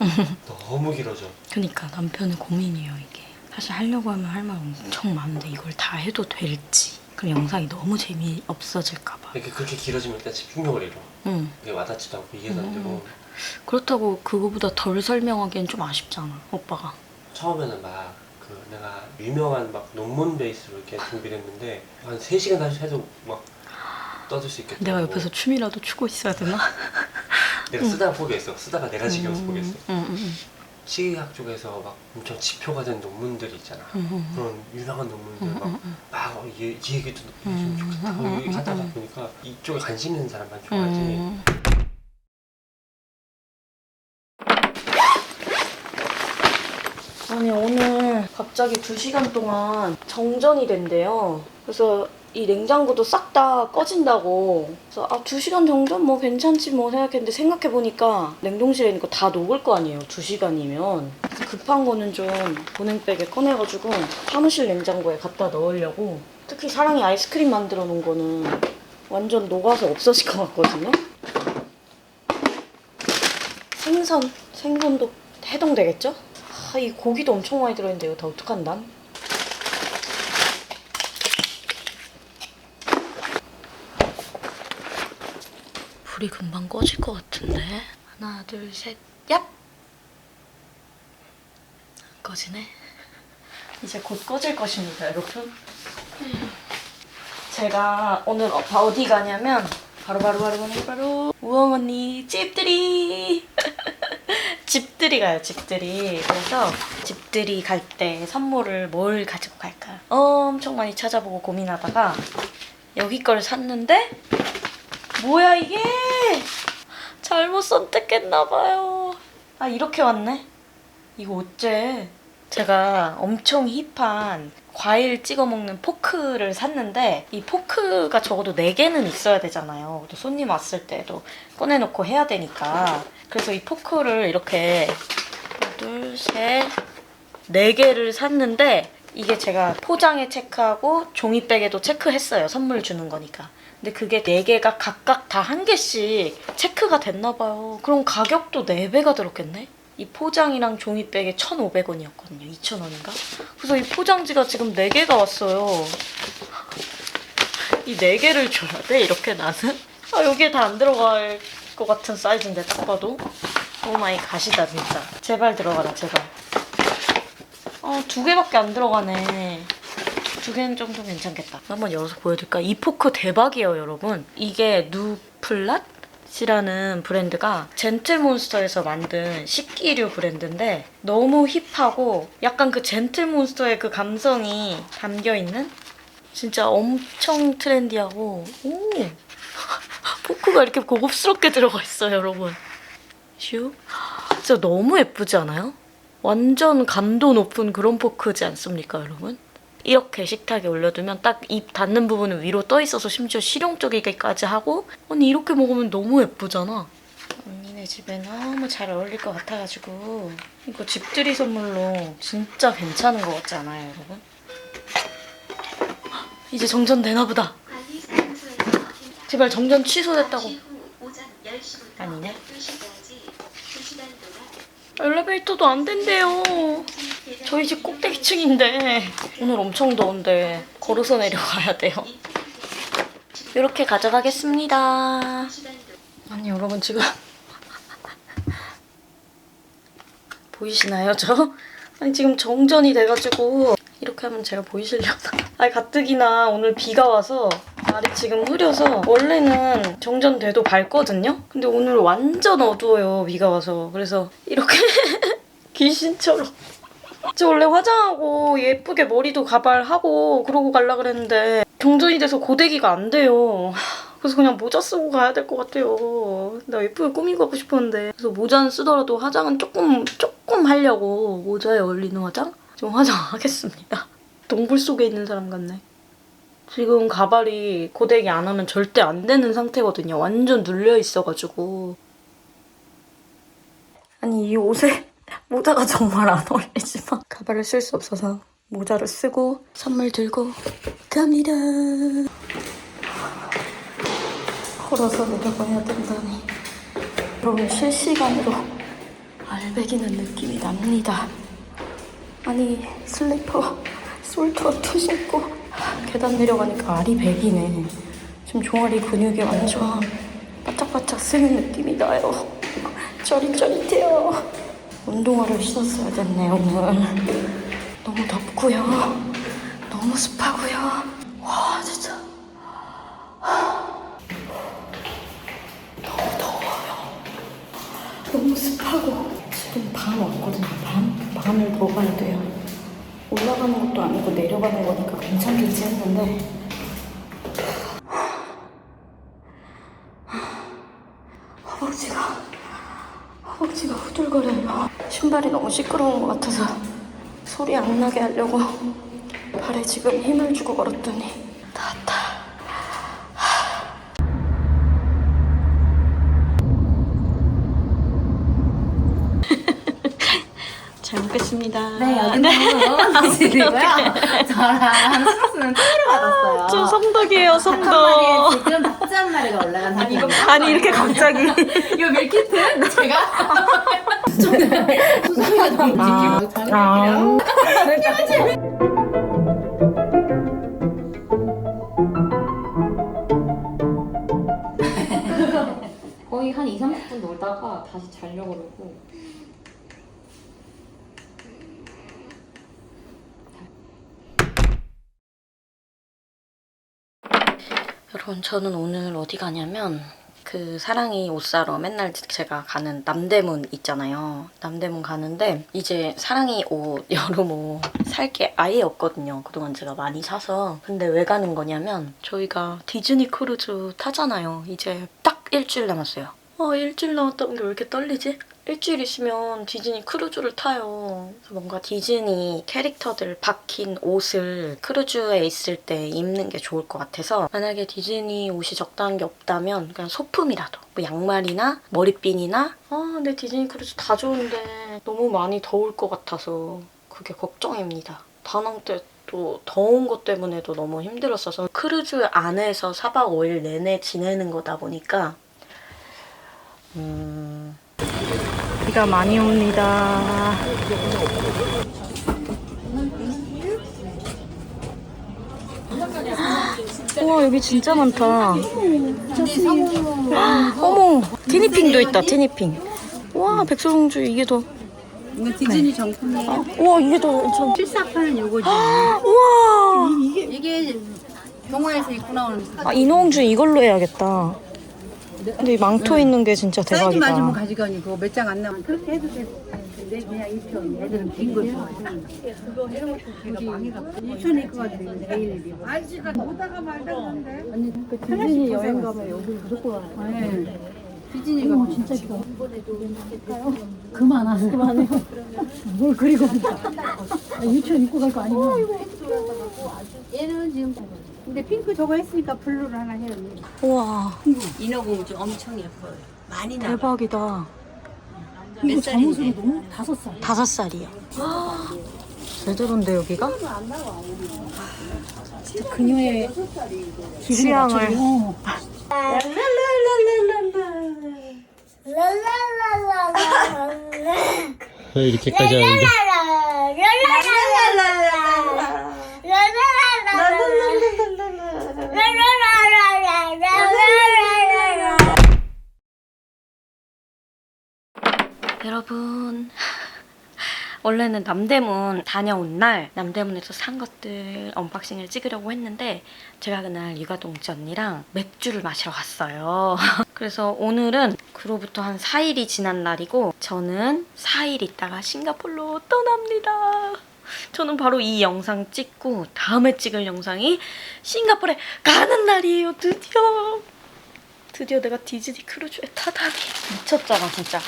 너무 길어져. 그러니까 남편의 고민이에요, 이게. 사실 하려고 하면 할 말 엄청 많은데 이걸 다 해도 될지. 그럼 영상이 너무 재미없어질까 봐. 이렇게 그렇게 길어지면 일단 집중력을 잃어. 응. 이게 와닿지도 않고 이해도 안 되고. 그렇다고 그거보다 덜 설명하기엔 좀 아쉽잖아, 오빠가. 처음에는 막 그 내가 유명한 막 논문 베이스로 이렇게 준비를 했는데 한 3시간 다시 해도 막 떠들 수 있겠다. 내가 옆에서 춤이라도 추고 있어야 되나? 내가 쓰다가 포기했어. 쓰다가 내가 지겨워서 포기했어. 응. 식이학 쪽에서 막 엄청 지표가 된 논문들이 있잖아. 그런 유명한 논문들 막 이 얘기도 해주면 좋겠다. 여기 하다가 보니까 이쪽에 관심 있는 사람만 좋아하지. 아니 오늘 갑자기 2시간 동안 정전이 된대요. 그래서 이 냉장고도 싹 다 꺼진다고. 그래서 2시간 정전 뭐 괜찮지 뭐 생각했는데 생각해보니까 냉동실에 있는 거 다 녹을 거 아니에요, 2시간이면. 급한 거는 좀 보냉백에 꺼내가지고 사무실 냉장고에 갖다 넣으려고. 특히 사랑이 아이스크림 만들어 놓은 거는 완전 녹아서 없어질 것 같거든요. 생선도 해동되겠죠? 아, 이 고기도 엄청 많이 들어있는데 이거 다 어떡한다? 불이 금방 꺼질 것 같은데? 하나, 둘, 셋, 얍! 꺼지네. 이제 곧 꺼질 것입니다, 여러분. 제가 오늘 어디 가냐면 바로 우엉언니 집들이 집들이 가요, 집들이. 그래서 집들이 갈 때 선물을 뭘 가지고 갈까 엄청 많이 찾아보고 고민하다가 여기 걸 샀는데 뭐야 이게 잘못 선택했나봐요. 아, 이렇게 왔네. 이거 어째. 제가 엄청 힙한 과일 찍어 먹는 포크를 샀는데 이 포크가 적어도 4개는 있어야 되잖아요. 또 손님 왔을 때도 꺼내놓고 해야 되니까. 그래서 이 포크를 이렇게 하나, 둘, 셋, 4개를 샀는데 이게 제가 포장에 체크하고 종이백에도 체크했어요. 선물 주는 거니까. 근데 그게 4개가 각각 다 1개씩 체크가 됐나 봐요. 그럼 가격도 4배가 들었겠네? 이 포장이랑 종이백에 1,500원이었거든요. 2,000원인가? 그래서 이 포장지가 지금 4개가 왔어요. 이 4개를 줘야 돼? 이렇게 나는? 아, 여기에 다 안 들어갈 것 같은 사이즈인데 딱 봐도. 오 마이 갓이다 진짜. 제발 들어가라 제발. 2개밖에 안 들어가네. 2개 정도 괜찮겠다. 한번 열어서 보여드릴까? 이 포크 대박이에요, 여러분. 이게 누플랏이라는 브랜드가 젠틀몬스터에서 만든 식기류 브랜드인데 너무 힙하고 약간 그 젠틀몬스터의 그 감성이 담겨있는 진짜 엄청 트렌디하고 오 포크가 이렇게 고급스럽게 들어가 있어요, 여러분. 슈 진짜 너무 예쁘지 않아요? 완전 감도 높은 그런 포크지 않습니까, 여러분? 이렇게 식탁에 올려두면 딱 입 닿는 부분은 위로 떠 있어서 심지어 실용적이기까지 하고 언니 이렇게 먹으면 너무 예쁘잖아. 언니네 집에 너무 잘 어울릴 것 같아가지고 이거 집들이 선물로 진짜 괜찮은 것 같지 않아요, 여러분? 이제 정전되나 보다. 제발 정전 취소됐다고. 아니네. 엘리베이터도 안 된대요. 저희 집 꼭대기층인데 오늘 엄청 더운데 걸어서 내려가야 돼요. 이렇게 가져가겠습니다. 아니 여러분 지금 보이시나요 저? 아니 지금 정전이 돼가지고 이렇게 하면 제가 보이시려나? 아니 가뜩이나 오늘 비가 와서 날이 지금 흐려서 원래는 정전돼도 밝거든요? 근데 오늘 완전 어두워요, 비가 와서. 그래서 이렇게 귀신처럼. 저 원래 화장하고 예쁘게 머리도 가발하고 그러고 가려고 그랬는데 정전이 돼서 고데기가 안 돼요. 그래서 그냥 모자 쓰고 가야 될 것 같아요. 나 예쁘게 꾸미고 가고 싶었는데. 그래서 모자는 쓰더라도 화장은 조금 하려고 모자에 어울리는 화장? 좀 화장하겠습니다. 동굴 속에 있는 사람 같네. 지금 가발이 고데기 안 하면 절대 안 되는 상태거든요. 완전 눌려 있어가지고. 아니 이 옷에 모자가 정말 안 어울리지만 가발을 쓸 수 없어서 모자를 쓰고 선물 들고 갑니다. 걸어서 내려가야 된다니. 여러분 실시간으로 알배기는 느낌이 납니다. 아니 슬리퍼 솔트어투 신고 계단 내려가니까 알이 배기네. 지금 종아리 근육이 완전 바짝바짝 쓰는 느낌이 나요. 쩌릿쩌릿해요. 운동화를 신었어야 됐네 오늘. 너무 덥고요. 너무 습하고요. 와 진짜 너무 더워요. 너무 습하고. 지금 밤 왔거든요. 밤을 더 가야 돼요. 올라가는 것도 아니고 내려가는 거니까 괜찮겠지 했는데 허벅지가 후들거려요. 신발이 너무 시끄러운 것 같아서 소리 안 나게 하려고 발에 지금 힘을 주고 걸었더니 닿았다. 잘 먹겠습니다. 있습니다. 네, 여기는 집이고요. 저랑 스트레스는 택배를 받았어요. 저 성덕이에요, 한 성덕. 마리에 지금 닭지 한 마리가 올라간 상태입니다. 아니 이렇게 갑자기. 이거 밀키트 제가 수정이가 좀 움직이고 거의 한 2, 30분 놀다가 다시 자려고 그러고 여러분 저는 오늘 어디 가냐면 그 사랑이 옷 사러 맨날 제가 가는 남대문 있잖아요. 남대문 가는데 이제 사랑이 옷, 여름 옷 살 게 아예 없거든요. 그동안 제가 많이 사서. 근데 왜 가는 거냐면 저희가 디즈니 크루즈 타잖아요. 이제 딱 일주일 남았어요. 일주일 남았다는 게 왜 이렇게 떨리지? 일주일 있으면 디즈니 크루즈를 타요. 그래서 뭔가 디즈니 캐릭터들 박힌 옷을 크루즈에 있을 때 입는 게 좋을 것 같아서 만약에 디즈니 옷이 적당한 게 없다면 그냥 소품이라도 뭐 양말이나 머리핀이나 근데 디즈니 크루즈 다 좋은데 너무 많이 더울 것 같아서 그게 걱정입니다. 다낭 때 또 더운 것 때문에도 너무 힘들었어서 크루즈 안에서 4박 5일 내내 지내는 거다 보니까 비가 많이 옵니다. 우와 여기 진짜 많다. 어머 티니핑도 있다. 티니핑. 와 백설공주 이게 더. 이거 디즈니 정품이에요. 우와 이게 더 괜찮. 748은 요거지. 우와. 이게 동화에서 입고 나오는 인어공주 이걸로 해야겠다. 근데 이 망토 있는 게 진짜 사이즈 대박이다. 맞으면 가져가니 그거 몇 장 안 나오면 그렇게 해도 돼. 근데 그냥 입혀. 애들은 긴 거 좋아해. 그거 망해갖고. 입혀는 입고 가지고 내일 입어. 아저씨가 오다가 말다는데. 아니 그 디즈니 여행 가면 여기 무조건 와요. 네. 디즈니가 진짜 좋아. 그만해요. 뭘 그리고 유치원 입고 갈 거 아니야. 얘는 지금 근데 핑크 저거 했으니까 블루를 하나 해요. 우와 인어공주 엄청 예뻐요. 많이 나. 대박이다. 이거 잠옷으로 너무 5살. 5살이요. 제대로인데 여기가? 그녀의 취향을. 왜 이렇게까지 하는데? 여러분 원래는 남대문 다녀온 날 남대문에서 산 것들 언박싱을 찍으려고 했는데 제가 그날 육아동지 언니랑 맥주를 마시러 갔어요. 그래서 오늘은 그로부터 한 4일이 지난 날이고 저는 4일 있다가 싱가포르로 떠납니다. 저는 바로 이 영상 찍고 다음에 찍을 영상이 싱가포르에 가는 날이에요. 드디어 내가 디즈니 크루즈에 타다니. 미쳤잖아 진짜.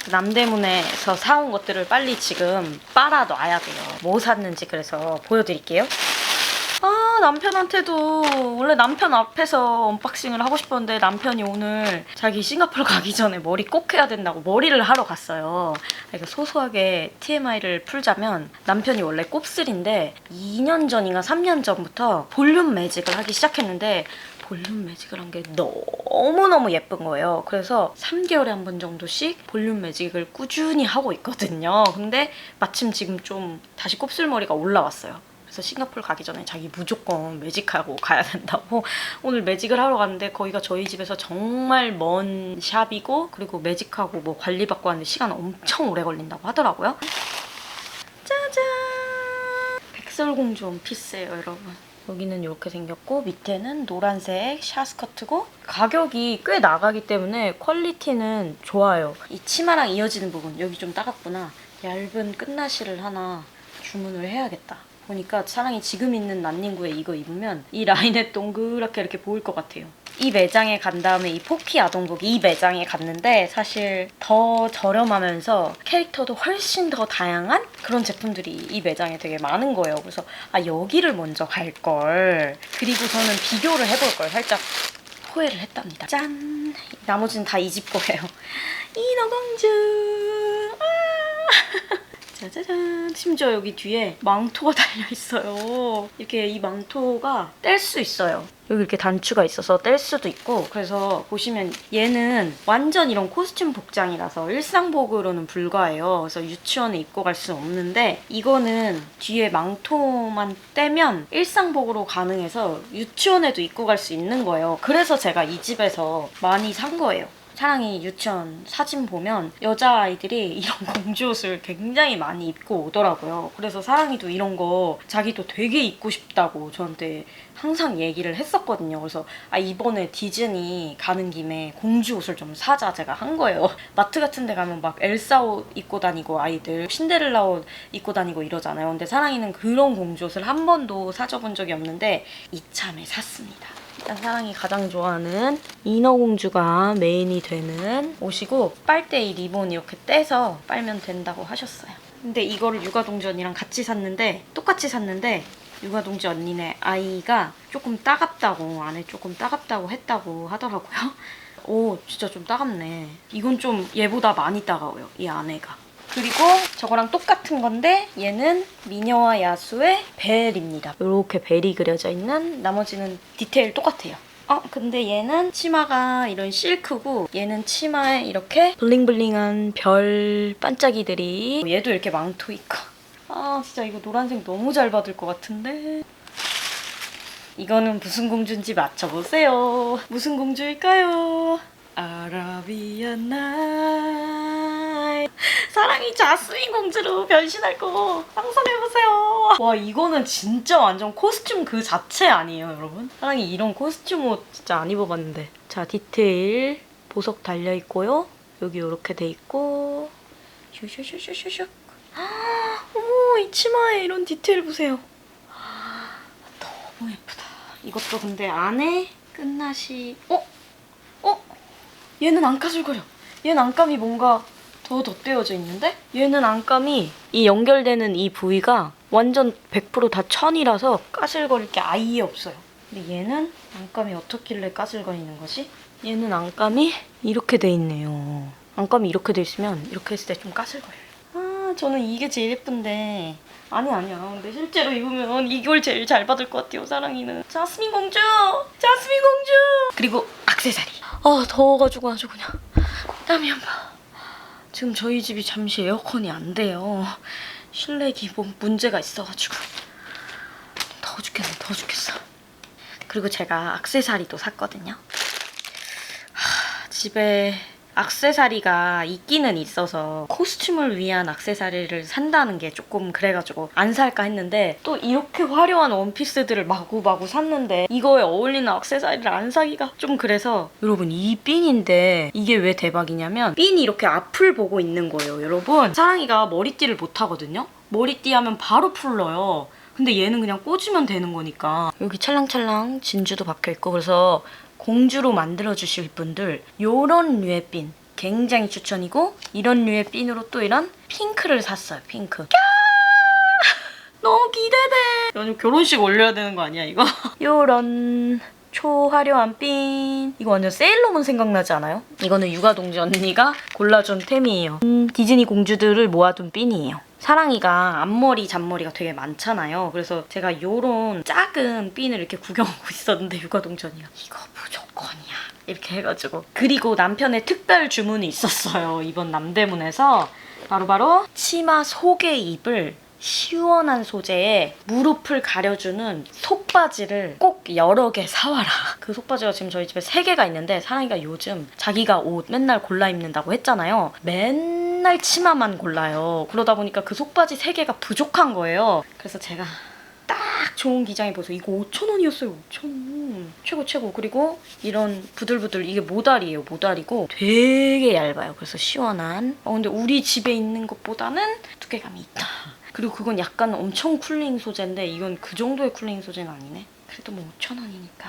남대문에서 사온 것들을 빨리 지금 빨아놔야 돼요. 뭐 샀는지 그래서 보여드릴게요. 남편한테도 원래 남편 앞에서 언박싱을 하고 싶었는데 남편이 오늘 자기 싱가포르 가기 전에 머리 꼭 해야 된다고 머리를 하러 갔어요. 그러니까 소소하게 TMI를 풀자면 남편이 원래 곱슬인데 2년 전인가 3년 전부터 볼륨 매직을 하기 시작했는데 볼륨 매직을 한 게 너무너무 예쁜 거예요. 그래서 3개월에 한 번 정도씩 볼륨 매직을 꾸준히 하고 있거든요. 근데 마침 지금 좀 다시 곱슬머리가 올라왔어요. 그래서 싱가포르 가기 전에 자기 무조건 매직하고 가야 된다고 오늘 매직을 하러 갔는데 거기가 저희 집에서 정말 먼 샵이고 그리고 매직하고 뭐 관리받고 하는데 시간 엄청 오래 걸린다고 하더라고요. 짜잔! 백설공주 원피스예요, 여러분. 여기는 이렇게 생겼고 밑에는 노란색 샤스커트고 가격이 꽤 나가기 때문에 퀄리티는 좋아요. 이 치마랑 이어지는 부분 여기 좀 따갑구나. 얇은 끝나시를 하나 주문을 해야겠다. 보니까 사랑이 지금 있는 난닝구에 이거 입으면 이 라인에 동그랗게 이렇게 보일 것 같아요. 이 매장에 간 다음에 이 포키 아동복 이 매장에 갔는데 사실 더 저렴하면서 캐릭터도 훨씬 더 다양한 그런 제품들이 이 매장에 되게 많은 거예요. 그래서 여기를 먼저 갈걸. 그리고 저는 비교를 해볼 걸 살짝 후회를 했답니다. 짠! 나머지는 다 이 집 거예요. 인어공주! 짜자잔. 심지어 여기 뒤에 망토가 달려있어요. 이렇게 이 망토가 뗄 수 있어요. 여기 이렇게 단추가 있어서 뗄 수도 있고, 그래서 보시면 얘는 완전 이런 코스튬 복장이라서 일상복으로는 불과해요. 그래서 유치원에 입고 갈 수 없는데 이거는 뒤에 망토만 떼면 일상복으로 가능해서 유치원에도 입고 갈 수 있는 거예요. 그래서 제가 이 집에서 많이 산 거예요. 사랑이 유치원 사진 보면 여자아이들이 이런 공주옷을 굉장히 많이 입고 오더라고요. 그래서 사랑이도 이런 거 자기도 되게 입고 싶다고 저한테 항상 얘기를 했었거든요. 그래서 이번에 디즈니 가는 김에 공주옷을 좀 사자 제가 한 거예요. 마트 같은 데 가면 막 엘사 옷 입고 다니고 아이들 신데렐라 옷 입고 다니고 이러잖아요. 근데 사랑이는 그런 공주옷을 한 번도 사줘본 적이 없는데 이참에 샀습니다. 일단 사랑이 가장 좋아하는 인어공주가 메인이 되는 옷이고, 빨대 이 리본 이렇게 떼서 빨면 된다고 하셨어요. 근데 이거를 육아동지 언니랑 같이 샀는데, 똑같이 샀는데 육아동지 언니네 아이가 조금 따갑다고, 안에 조금 따갑다고 했다고 하더라고요. 오, 진짜 좀 따갑네. 이건 좀 얘보다 많이 따가워요, 이 안에가. 그리고 저거랑 똑같은 건데 얘는 미녀와 야수의 벨입니다. 이렇게 벨이 그려져 있는, 나머지는 디테일 똑같아요. 근데 얘는 치마가 이런 실크고 얘는 치마에 이렇게 블링블링한 별 반짝이들이, 얘도 이렇게 망토 있고. 진짜 이거 노란색 너무 잘 받을 것 같은데. 이거는 무슨 공주인지 맞춰보세요. 무슨 공주일까요? 아라비안 나이. 사랑이 자스민 공주로 변신할 거 상상해보세요. 와, 이거는 진짜 완전 코스튬 그 자체 아니에요, 여러분? 사랑이 이런 코스튬 옷 진짜 안 입어봤는데. 자, 디테일 보석 달려있고요. 여기 이렇게 돼 있고 슈슈슈슈슈슉. 어머, 이 치마에 이런 디테일 보세요. 너무 예쁘다. 이것도 근데 안에 끝나시... 얘는 안 까슬거려. 얘는 안감이 뭔가 더 덧대어져 있는데? 얘는 안감이 이 연결되는 이 부위가 완전 100% 다 천이라서 까슬거릴 게 아예 없어요. 근데 얘는 안감이 어떻길래 까슬거리는 거지? 얘는 안감이 이렇게 돼 있네요. 안감이 이렇게 돼 있으면 이렇게 했을 때 좀 까슬거려요. 저는 이게 제일 예쁜데. 아니야. 근데 실제로 입으면 이걸 제일 잘 받을 것 같아요, 사랑이는. 자스민 공주! 자스민 공주! 그리고 액세서리. 더워가지고 아주 그냥 땀이 안 봐. 지금 저희 집이 잠시 에어컨이 안 돼요. 실내기 뭐 문제가 있어가지고. 더워 죽겠어. 그리고 제가 액세서리도 샀거든요. 집에 액세서리가 있기는 있어서 코스튬을 위한 액세서리를 산다는 게 조금 그래가지고 안 살까 했는데, 또 이렇게 화려한 원피스들을 마구마구 샀는데 이거에 어울리는 액세서리를 안 사기가 좀 그래서. 여러분, 이 핀인데 이게 왜 대박이냐면 핀이 이렇게 앞을 보고 있는 거예요. 여러분, 사랑이가 머리띠를 못 하거든요. 머리띠 하면 바로 풀러요. 근데 얘는 그냥 꽂으면 되는 거니까. 여기 찰랑찰랑 진주도 박혀있고. 그래서 공주로 만들어주실 분들 요런 류의 핀 굉장히 추천이고, 이런 류의 핀으로 또 이런 핑크를 샀어요. 핑크. 너무 기대돼. 완전 결혼식 올려야 되는 거 아니야 이거? 요런 초화려한 핀. 이거 완전 세일러문 생각나지 않아요? 이거는 육아동지 언니가 골라준 템이에요. 디즈니 공주들을 모아둔 핀이에요. 사랑이가 앞머리, 잔머리가 되게 많잖아요. 그래서 제가 요런 작은 핀을 이렇게 구경하고 있었는데 육아동지 언니가 이거 무조건이야 이렇게 해가지고. 그리고 남편의 특별 주문이 있었어요, 이번 남대문에서. 바로 치마 속에 입을 시원한 소재의 무릎을 가려주는 속바지를 꼭 여러 개 사와라. 그 속바지가 지금 저희 집에 3개가 있는데, 사랑이가 요즘 자기가 옷 맨날 골라 입는다고 했잖아요. 맨날 치마만 골라요. 그러다 보니까 그 속바지 3개가 부족한 거예요. 그래서 제가 딱 좋은 기장에 보세요. 이거 5,000원이었어요. 5,000원. 최고. 그리고 이런 부들부들, 이게 모다리예요. 모다리고 되게 얇아요. 그래서 시원한. 근데 우리 집에 있는 것보다는 두께감이 있다. 그리고 그건 약간 엄청 쿨링 소재인데 이건 그 정도의 쿨링 소재는 아니네. 그래도 뭐 5,000원이니까.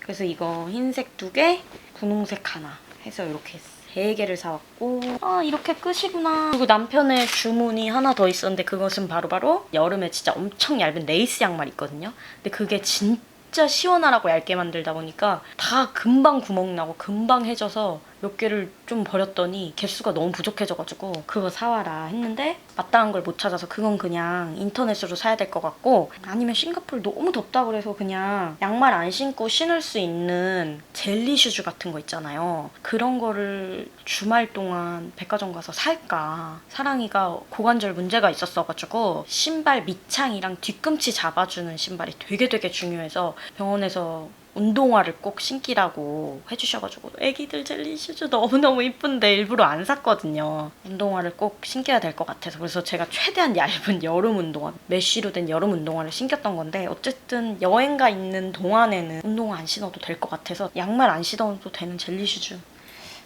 그래서 이거 흰색 2개, 분홍색 하나 해서 이렇게 3개를 사왔고. 이렇게 끝이구나. 그리고 남편의 주문이 하나 더 있었는데, 그것은 바로 여름에 진짜 엄청 얇은 레이스 양말 있거든요. 근데 그게 진짜 진짜 시원하라고 얇게 만들다 보니까 다 금방 구멍 나고 금방 해져서 몇 개를 좀 버렸더니 개수가 너무 부족해져가지고 그거 사와라 했는데 마땅한 걸 못 찾아서 그건 그냥 인터넷으로 사야 될 것 같고, 아니면 싱가포르 너무 덥다 그래서 그냥 양말 안 신고 신을 수 있는 젤리 슈즈 같은 거 있잖아요. 그런 거를 주말 동안 백화점 가서 살까. 사랑이가 고관절 문제가 있었어가지고 신발 밑창이랑 뒤꿈치 잡아주는 신발이 되게 중요해서 병원에서 운동화를 꼭 신기라고 해주셔가지고 애기들 젤리 슈즈 너무너무 이쁜데 일부러 안 샀거든요. 운동화를 꼭 신겨야 될 것 같아서. 그래서 제가 최대한 얇은 여름 운동화, 메쉬로 된 여름 운동화를 신겼던 건데 어쨌든 여행가 있는 동안에는 운동화 안 신어도 될 것 같아서 양말 안 신어도 되는 젤리 슈즈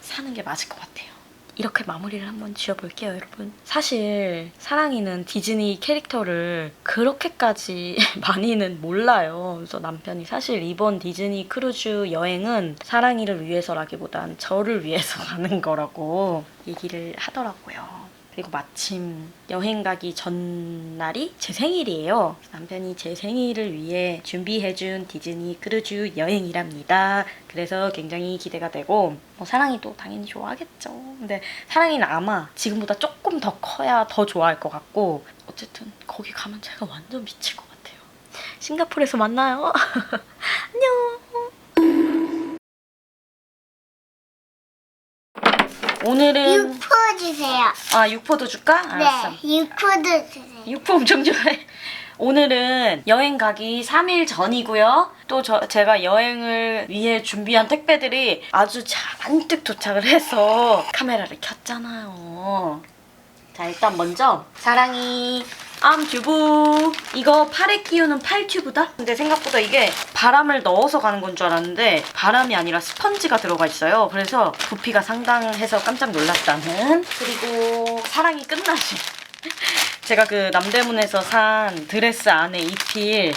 사는 게 맞을 것 같아요. 이렇게 마무리를 한번 지어볼게요, 여러분. 사실 사랑이는 디즈니 캐릭터를 그렇게까지 많이는 몰라요. 그래서 남편이 사실 이번 디즈니 크루즈 여행은 사랑이를 위해서라기보단 저를 위해서 가는 거라고 얘기를 하더라고요. 그리고 마침 여행 가기 전날이 제 생일이에요. 남편이 제 생일을 위해 준비해준 디즈니 크루즈 여행이랍니다. 그래서 굉장히 기대가 되고, 사랑이도 당연히 좋아하겠죠. 근데 사랑이는 아마 지금보다 조금 더 커야 더 좋아할 것 같고, 어쨌든 거기 가면 제가 완전 미칠 것 같아요. 싱가포르에서 만나요. 안녕. 오늘은 육포 주세요. 아, 육포도 줄까? 알았어. 네, 육포도 주세요. 육포 엄청 좋아해. 오늘은 여행 가기 3일 전이고요. 또 제가 여행을 위해 준비한 택배들이 아주 잔뜩 도착을 해서 카메라를 켰잖아요. 자, 일단 먼저 사랑이 암튜브. 이거 팔에 끼우는 팔튜브다? 근데 생각보다 이게 바람을 넣어서 가는 건 줄 알았는데 바람이 아니라 스펀지가 들어가 있어요. 그래서 부피가 상당해서 깜짝 놀랐다는. 그리고 사랑이 끝나시. 제가 그 남대문에서 산 드레스 안에 입힐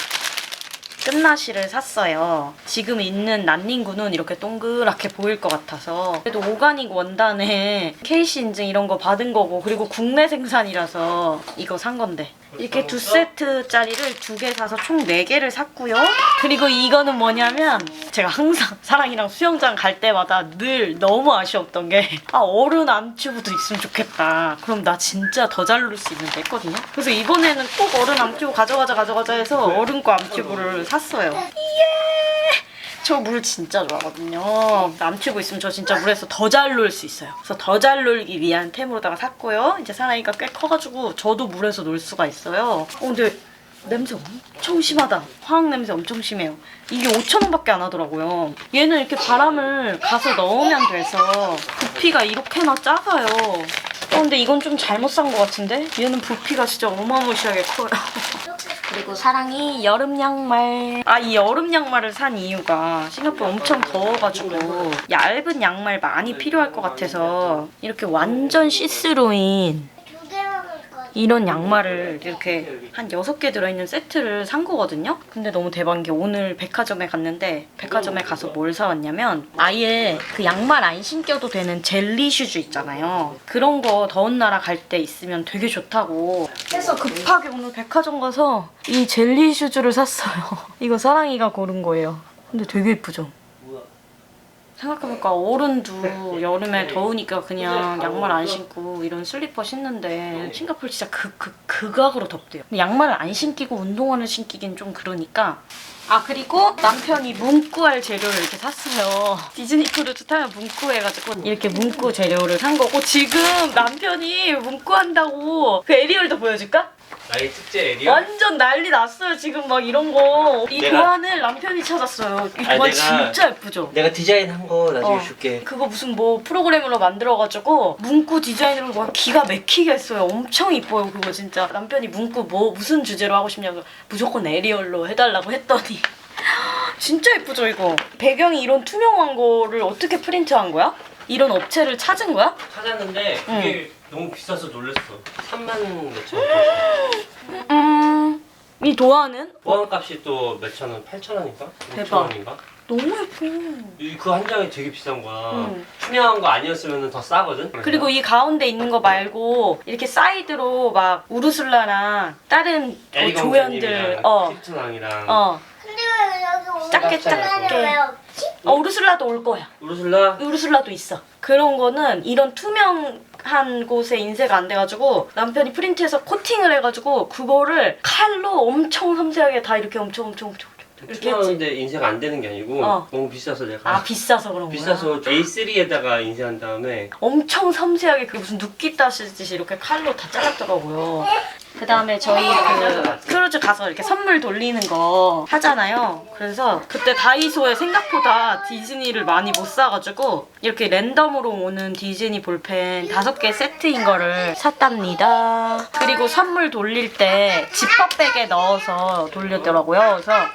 끝나시를 샀어요. 지금 있는 난닝구는 이렇게 동그랗게 보일 것 같아서. 그래도 오가닉 원단에 KC 인증 이런 거 받은 거고, 그리고 국내 생산이라서 이거 산 건데. 이렇게 2세트짜리를 2개 사서 총 4개를 샀고요. 그리고 이거는 뭐냐면 제가 항상 사랑이랑 수영장 갈 때마다 늘 너무 아쉬웠던 게 어른 암튜브도 있으면 좋겠다. 그럼 나 진짜 더 잘 놀 수 있는데 했거든요. 그래서 이번에는 꼭 어른 암튜브 가져가자 해서 어른 거 암튜브를 샀어요. 예! 저 물 진짜 좋아하거든요. 암튜브 있으면 저 진짜 물에서 더 잘 놀 수 있어요. 그래서 더 잘 놀기 위한 템으로다가 샀고요. 이제 사랑이가 꽤 커가지고 저도 물에서 놀 수가 있어요. 근데 냄새 엄청 심하다. 화학 냄새 엄청 심해요. 이게 5,000원밖에 안 하더라고요. 얘는 이렇게 바람을 가서 넣으면 돼서 부피가 이렇게나 작아요. 근데 이건 좀 잘못 산 것 같은데? 얘는 부피가 진짜 어마무시하게 커요. 그리고 사랑이 여름 양말. 이 여름 양말을 산 이유가 싱가포르 엄청 더워가지고 얇은 양말 많이 필요할 것 같아서 이렇게 완전 시스루인 이런 양말을 이렇게 한 6개 들어있는 세트를 산 거거든요? 근데 너무 대박인 게 오늘 백화점에 갔는데 백화점에 가서 뭘 사왔냐면 아예 그 양말 안 신겨도 되는 젤리 슈즈 있잖아요. 그런 거 더운 나라 갈 때 있으면 되게 좋다고 해서 급하게 오늘 백화점 가서 이 젤리 슈즈를 샀어요. 이거 사랑이가 고른 거예요. 근데 되게 예쁘죠? 생각해보니까 어른도 여름에 더우니까 그냥 양말 안 신고 이런 슬리퍼 신는데 싱가포르 진짜 극악으로 덥대요. 근데 양말을 안 신기고 운동화를 신기긴 좀 그러니까. 그리고 남편이 문구할 재료를 이렇게 샀어요. 디즈니 크루즈 타면 문구 해가지고 이렇게 문구 재료를 산 거고, 지금 남편이 문구 한다고 그 에리얼도 보여줄까? 나의 축제 에리얼? 완전 난리 났어요 지금 막 이런 거. 이 도안을 남편이 찾았어요. 이 도안 진짜 예쁘죠? 내가 디자인한 거 나중에 줄게. 그거 무슨 뭐 프로그램으로 만들어가지고 문구 디자인으로 막 기가 막히게 했어요. 엄청 이뻐요 그거 진짜. 남편이 문구 무슨 주제로 하고 싶냐고 무조건 에리얼로 해달라고 했더니 진짜 예쁘죠 이거? 배경이 이런 투명한 거를 어떻게 프린트한 거야? 이런 업체를 찾은 거야? 찾았는데 그게 너무 비싸서 놀랐어. 3만 몇천 원. 이 도안은? 보안값이 또 몇천 원? 8천 원인가? 대박. 6천 원인가? 너무 예뻐. 그 한 장이 되게 비싼 거야. 투명한 거 아니었으면 더 싸거든? 그리고 이 가운데 있는 거 말고 이렇게 사이드로 막 우르슬라랑 다른 조연들 크립토낭이랑 근데 왜 여기 작게 작게. 우르슬라도 올 거야. 우르슬라? 우르슬라도 있어. 그런 거는 이런 투명한 곳에 인쇄가 안 돼가지고 남편이 프린트해서 코팅을 해가지고 그거를 칼로 엄청 섬세하게 다 이렇게 엄청 이렇게 했지. 투명한데 인쇄가 안 되는 게 아니고 너무 비싸서 내가 비싸서 그런 거야. 비싸서 A3에다가 인쇄한 다음에 엄청 섬세하게 그게 무슨 눕기 따시듯이 이렇게 칼로 다 잘랐더라고요. 그 다음에 저희 그 크루즈 가서 이렇게 선물 돌리는 거 하잖아요. 그래서 그때 다이소에 생각보다 디즈니를 많이 못 사가지고 이렇게 랜덤으로 오는 디즈니 볼펜 5개 세트인 거를 샀답니다. 그리고 선물 돌릴 때 지퍼백에 넣어서 돌렸더라고요. 그래서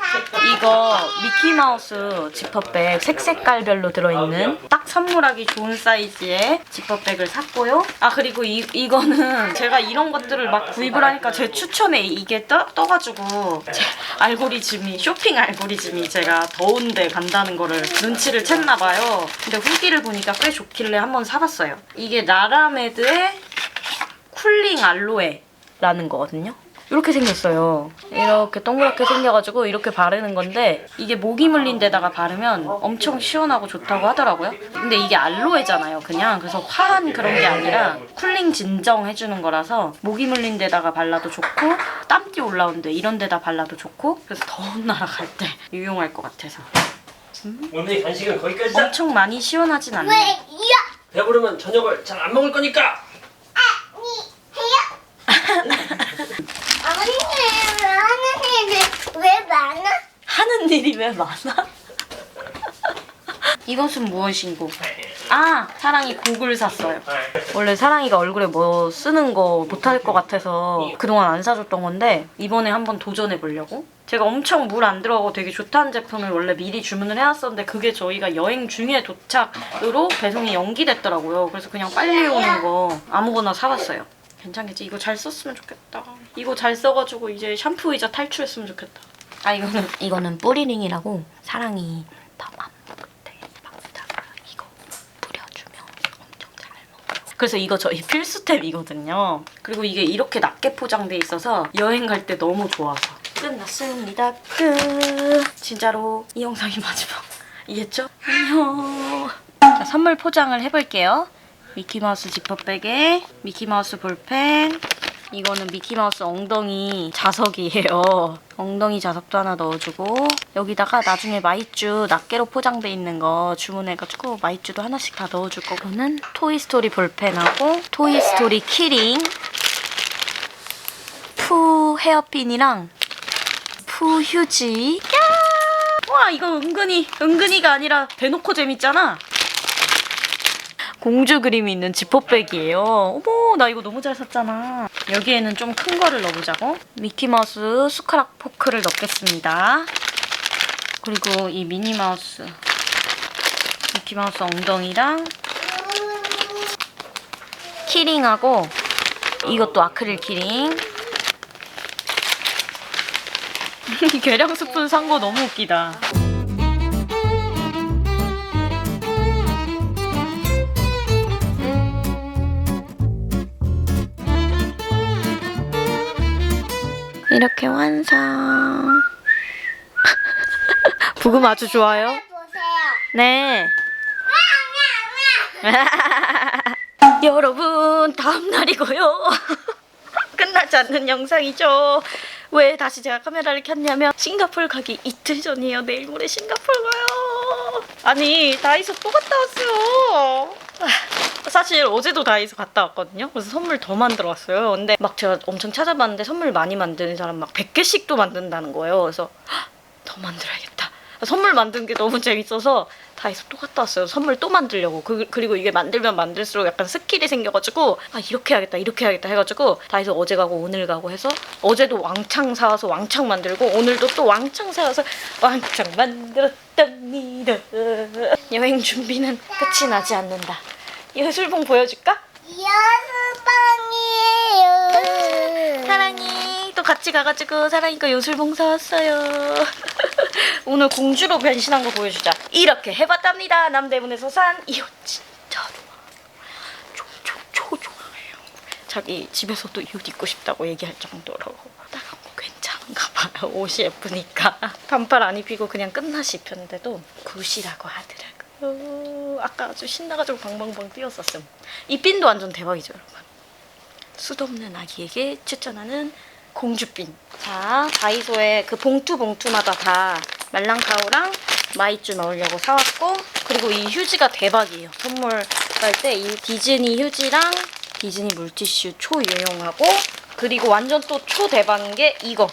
이거 미키마우스 지퍼백 색깔별로 들어있는 딱 선물하기 좋은 사이즈의 지퍼백을 샀고요. 그리고 이거는 제가 이런 것들을 막 구입을 하니까 제 추천에 이게 떠가지고 제 알고리즘이 쇼핑 알고리즘이 제가 더운데 간다는 거를 눈치를 챘나 봐요. 근데 후기를 보니까 꽤 좋길래 한번 사봤어요. 이게 나라메드의 쿨링 알로에라는 거거든요. 이렇게 생겼어요. 이렇게 동그랗게 생겨가지고 이렇게 바르는 건데 이게 모기 물린 데다가 바르면 엄청 시원하고 좋다고 하더라고요. 근데 이게 알로에잖아요, 그냥. 그래서 화한 그런 게 아니라 쿨링 진정해주는 거라서 모기 물린 데다가 발라도 좋고 땀띠 올라오는데 이런 데다 발라도 좋고 그래서 더운 나라 갈 때 유용할 것 같아서. 오늘 간식은 거기까지다. 엄청 많이 시원하진 않네. 왜요? 배부르면 저녁을 잘 안 먹을 거니까. 아니 해요. 하는 일이 왜 많아? 하는 일이 왜 많아? 이것은 무엇인고? 사랑이 고글 샀어요. 원래 사랑이가 얼굴에 뭐 쓰는 거 못할 것 같아서 그동안 안 사줬던 건데 이번에 한번 도전해보려고. 제가 엄청 물 안 들어가고 되게 좋다는 제품을 원래 미리 주문을 해놨었는데 그게 저희가 여행 중에 도착으로 배송이 연기됐더라고요. 그래서 그냥 빨리 오는 거 아무거나 사봤어요. 괜찮겠지? 이거 잘 썼으면 좋겠다. 이거 잘 써가지고 이제 샴푸 의자 탈출했으면 좋겠다. 이거는 뿌리링이라고 사랑이 더 맘 먹을 때 막다가 이거 뿌려주면 엄청 잘 먹어요. 그래서 이거 저희 필수템이거든요. 그리고 이게 이렇게 낮게 포장돼 있어서 여행 갈 때 너무 좋아서. 끝났습니다. 끝. 진짜로 이 영상이 마지막. 이해했죠? 안녕. 자, 선물 포장을 해볼게요. 미키마우스 지퍼백에 미키마우스 볼펜. 이거는 미키마우스 엉덩이 자석이에요. 엉덩이 자석도 하나 넣어주고 여기다가 나중에 마이쮸 낱개로 포장돼 있는 거 주문해가지고 마이쮸도 하나씩 다 넣어줄 거고는 토이스토리 볼펜하고 토이스토리 키링 푸 헤어핀이랑 푸 휴지. 야! 와 이거 은근히가 아니라 대놓고 재밌잖아. 공주 그림이 있는 지퍼백이에요. 어머 나 이거 너무 잘 샀잖아. 여기에는 좀 큰 거를 넣어보자고. 미키마우스 숟가락 포크를 넣겠습니다. 그리고 이 미키마우스 엉덩이랑 키링하고 이것도 아크릴 키링. 이 계량 스푼 산 거 너무 웃기다. 이렇게 완성. 부금 아주 좋아요? 보세요. 네. 여러분 다음 날이고요. 끝나지 않는 영상이죠. 왜 다시 제가 카메라를 켰냐면 싱가포르 가기 이틀 전이에요. 내일 모레 싱가포르 가요. 아니 다이소 또 갔다 왔어요. 사실 어제도 다이소 갔다 왔거든요. 그래서 선물 더 만들어 왔어요. 근데 막 제가 엄청 찾아봤는데 선물 많이 만드는 사람 막 100개씩도 만든다는 거예요. 그래서 더 만들어야겠다. 선물 만드는 게 너무 재밌어서 다이소 또 갔다 왔어요. 선물 또 만들려고. 그리고 이게 만들면 만들수록 약간 스킬이 생겨가지고 이렇게 해야겠다 해가지고 다이소 어제 가고 오늘 가고 해서 어제도 왕창 사와서 왕창 만들고 오늘도 또 왕창 사와서 왕창 만들었답니다. 여행 준비는 끝이 나지 않는다. 이 예술봉 보여줄까? 여수빵이에요. 사랑이 또 같이 가가지고 사랑이가 요술봉 사왔어요. 오늘 공주로 변신한 거 보여주자. 이렇게 해봤답니다. 남대문에서 산 이 옷 진짜 좋아요. 자기 집에서도 이 옷 입고 싶다고 얘기할 정도로 딱 괜찮아. 그런가 봐요. 옷이 예쁘니까. 반팔 안 입히고 그냥 끝나시 입혔는데도 굿이라고 하더라고요. 아까 아주 신나가지고 방방방 뛰었었음. 이 핀도 완전 대박이죠, 여러분. 수도 없는 아기에게 추천하는 공주핀. 자, 다이소에 그 봉투마다 다 말랑카우랑 마이쮸 넣으려고 사왔고, 그리고 이 휴지가 대박이에요. 선물할 때 이 디즈니 휴지랑 디즈니 물티슈 초유용하고, 그리고 완전 또 초대박인 게 이거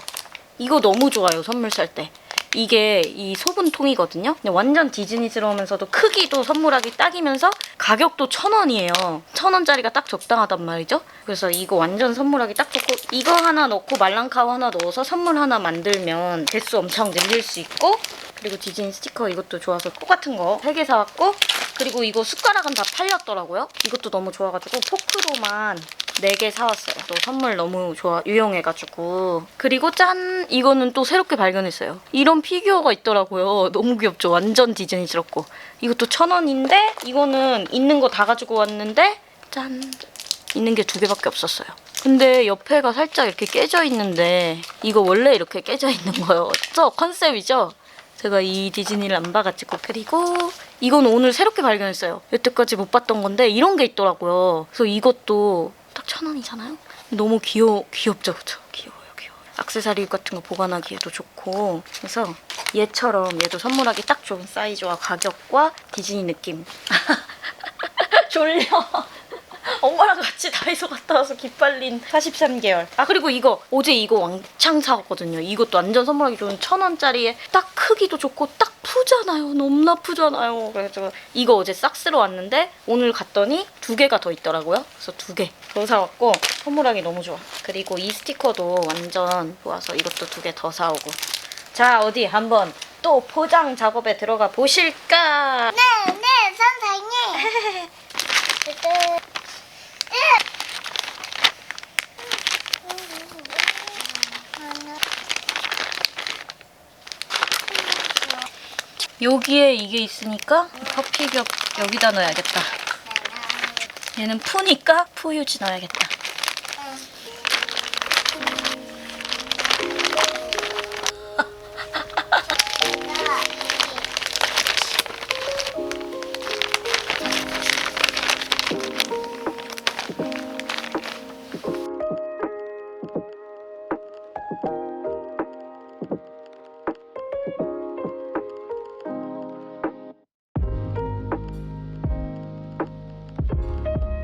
너무 좋아요, 선물 살 때. 이게 이 소분통이거든요. 근데 완전 디즈니스러우면서도 크기도 선물하기 딱이면서 가격도 1,000원이에요. 1,000원짜리가 딱 적당하단 말이죠. 그래서 이거 완전 선물하기 딱 좋고, 이거 하나 넣고 말랑카우 하나 넣어서 선물 하나 만들면 개수 엄청 늘릴 수 있고, 그리고 디즈니 스티커 이것도 좋아서 똑같은 거 3개 사왔고, 그리고 이거 숟가락은 다 팔렸더라고요. 이것도 너무 좋아가지고 포크로만 4개 사왔어요. 또 선물 너무 유용해가지고. 그리고 짠! 이거는 또 새롭게 발견했어요. 이런 피규어가 있더라고요. 너무 귀엽죠? 완전 디즈니스럽고. 이것도 1,000원인데 이거는 있는 거 다 가지고 왔는데 짠! 있는 게 2개밖에 없었어요. 근데 옆에가 살짝 이렇게 깨져 있는데 이거 원래 이렇게 깨져 있는 거예요. 저 컨셉이죠? 제가 이 디즈니를 안 봐가지고. 그리고 이건 오늘 새롭게 발견했어요. 여태까지 못 봤던 건데 이런 게 있더라고요. 그래서 이것도 딱 1,000원이잖아요? 너무 귀엽죠? 그쵸? 귀여워요. 액세서리 같은 거 보관하기에도 좋고. 그래서 얘처럼 얘도 선물하기 딱 좋은 사이즈와 가격과 디즈니 느낌. 졸려. 엄마랑 같이 다이소 갔다 와서 기빨린 43개월. 아, 그리고 어제 이거 왕창 사왔거든요. 이것도 완전 선물하기 좋은 1,000원짜리에 딱 크기도 좋고 딱 푸잖아요. 너무나 푸잖아요. 그래서 이거 어제 싹스로 왔는데 오늘 갔더니 2개가 더 있더라고요. 그래서 2개 더 사왔고 선물하기 너무 좋아. 그리고 이 스티커도 완전 좋아서 이것도 2개 더 사오고. 자, 어디 한번 또 포장 작업에 들어가 보실까? 네, 선생님. 여기에 이게 있으니까 커피겹 여기다 넣어야겠다. 얘는 푸니까 푸 휴지 넣어야겠다.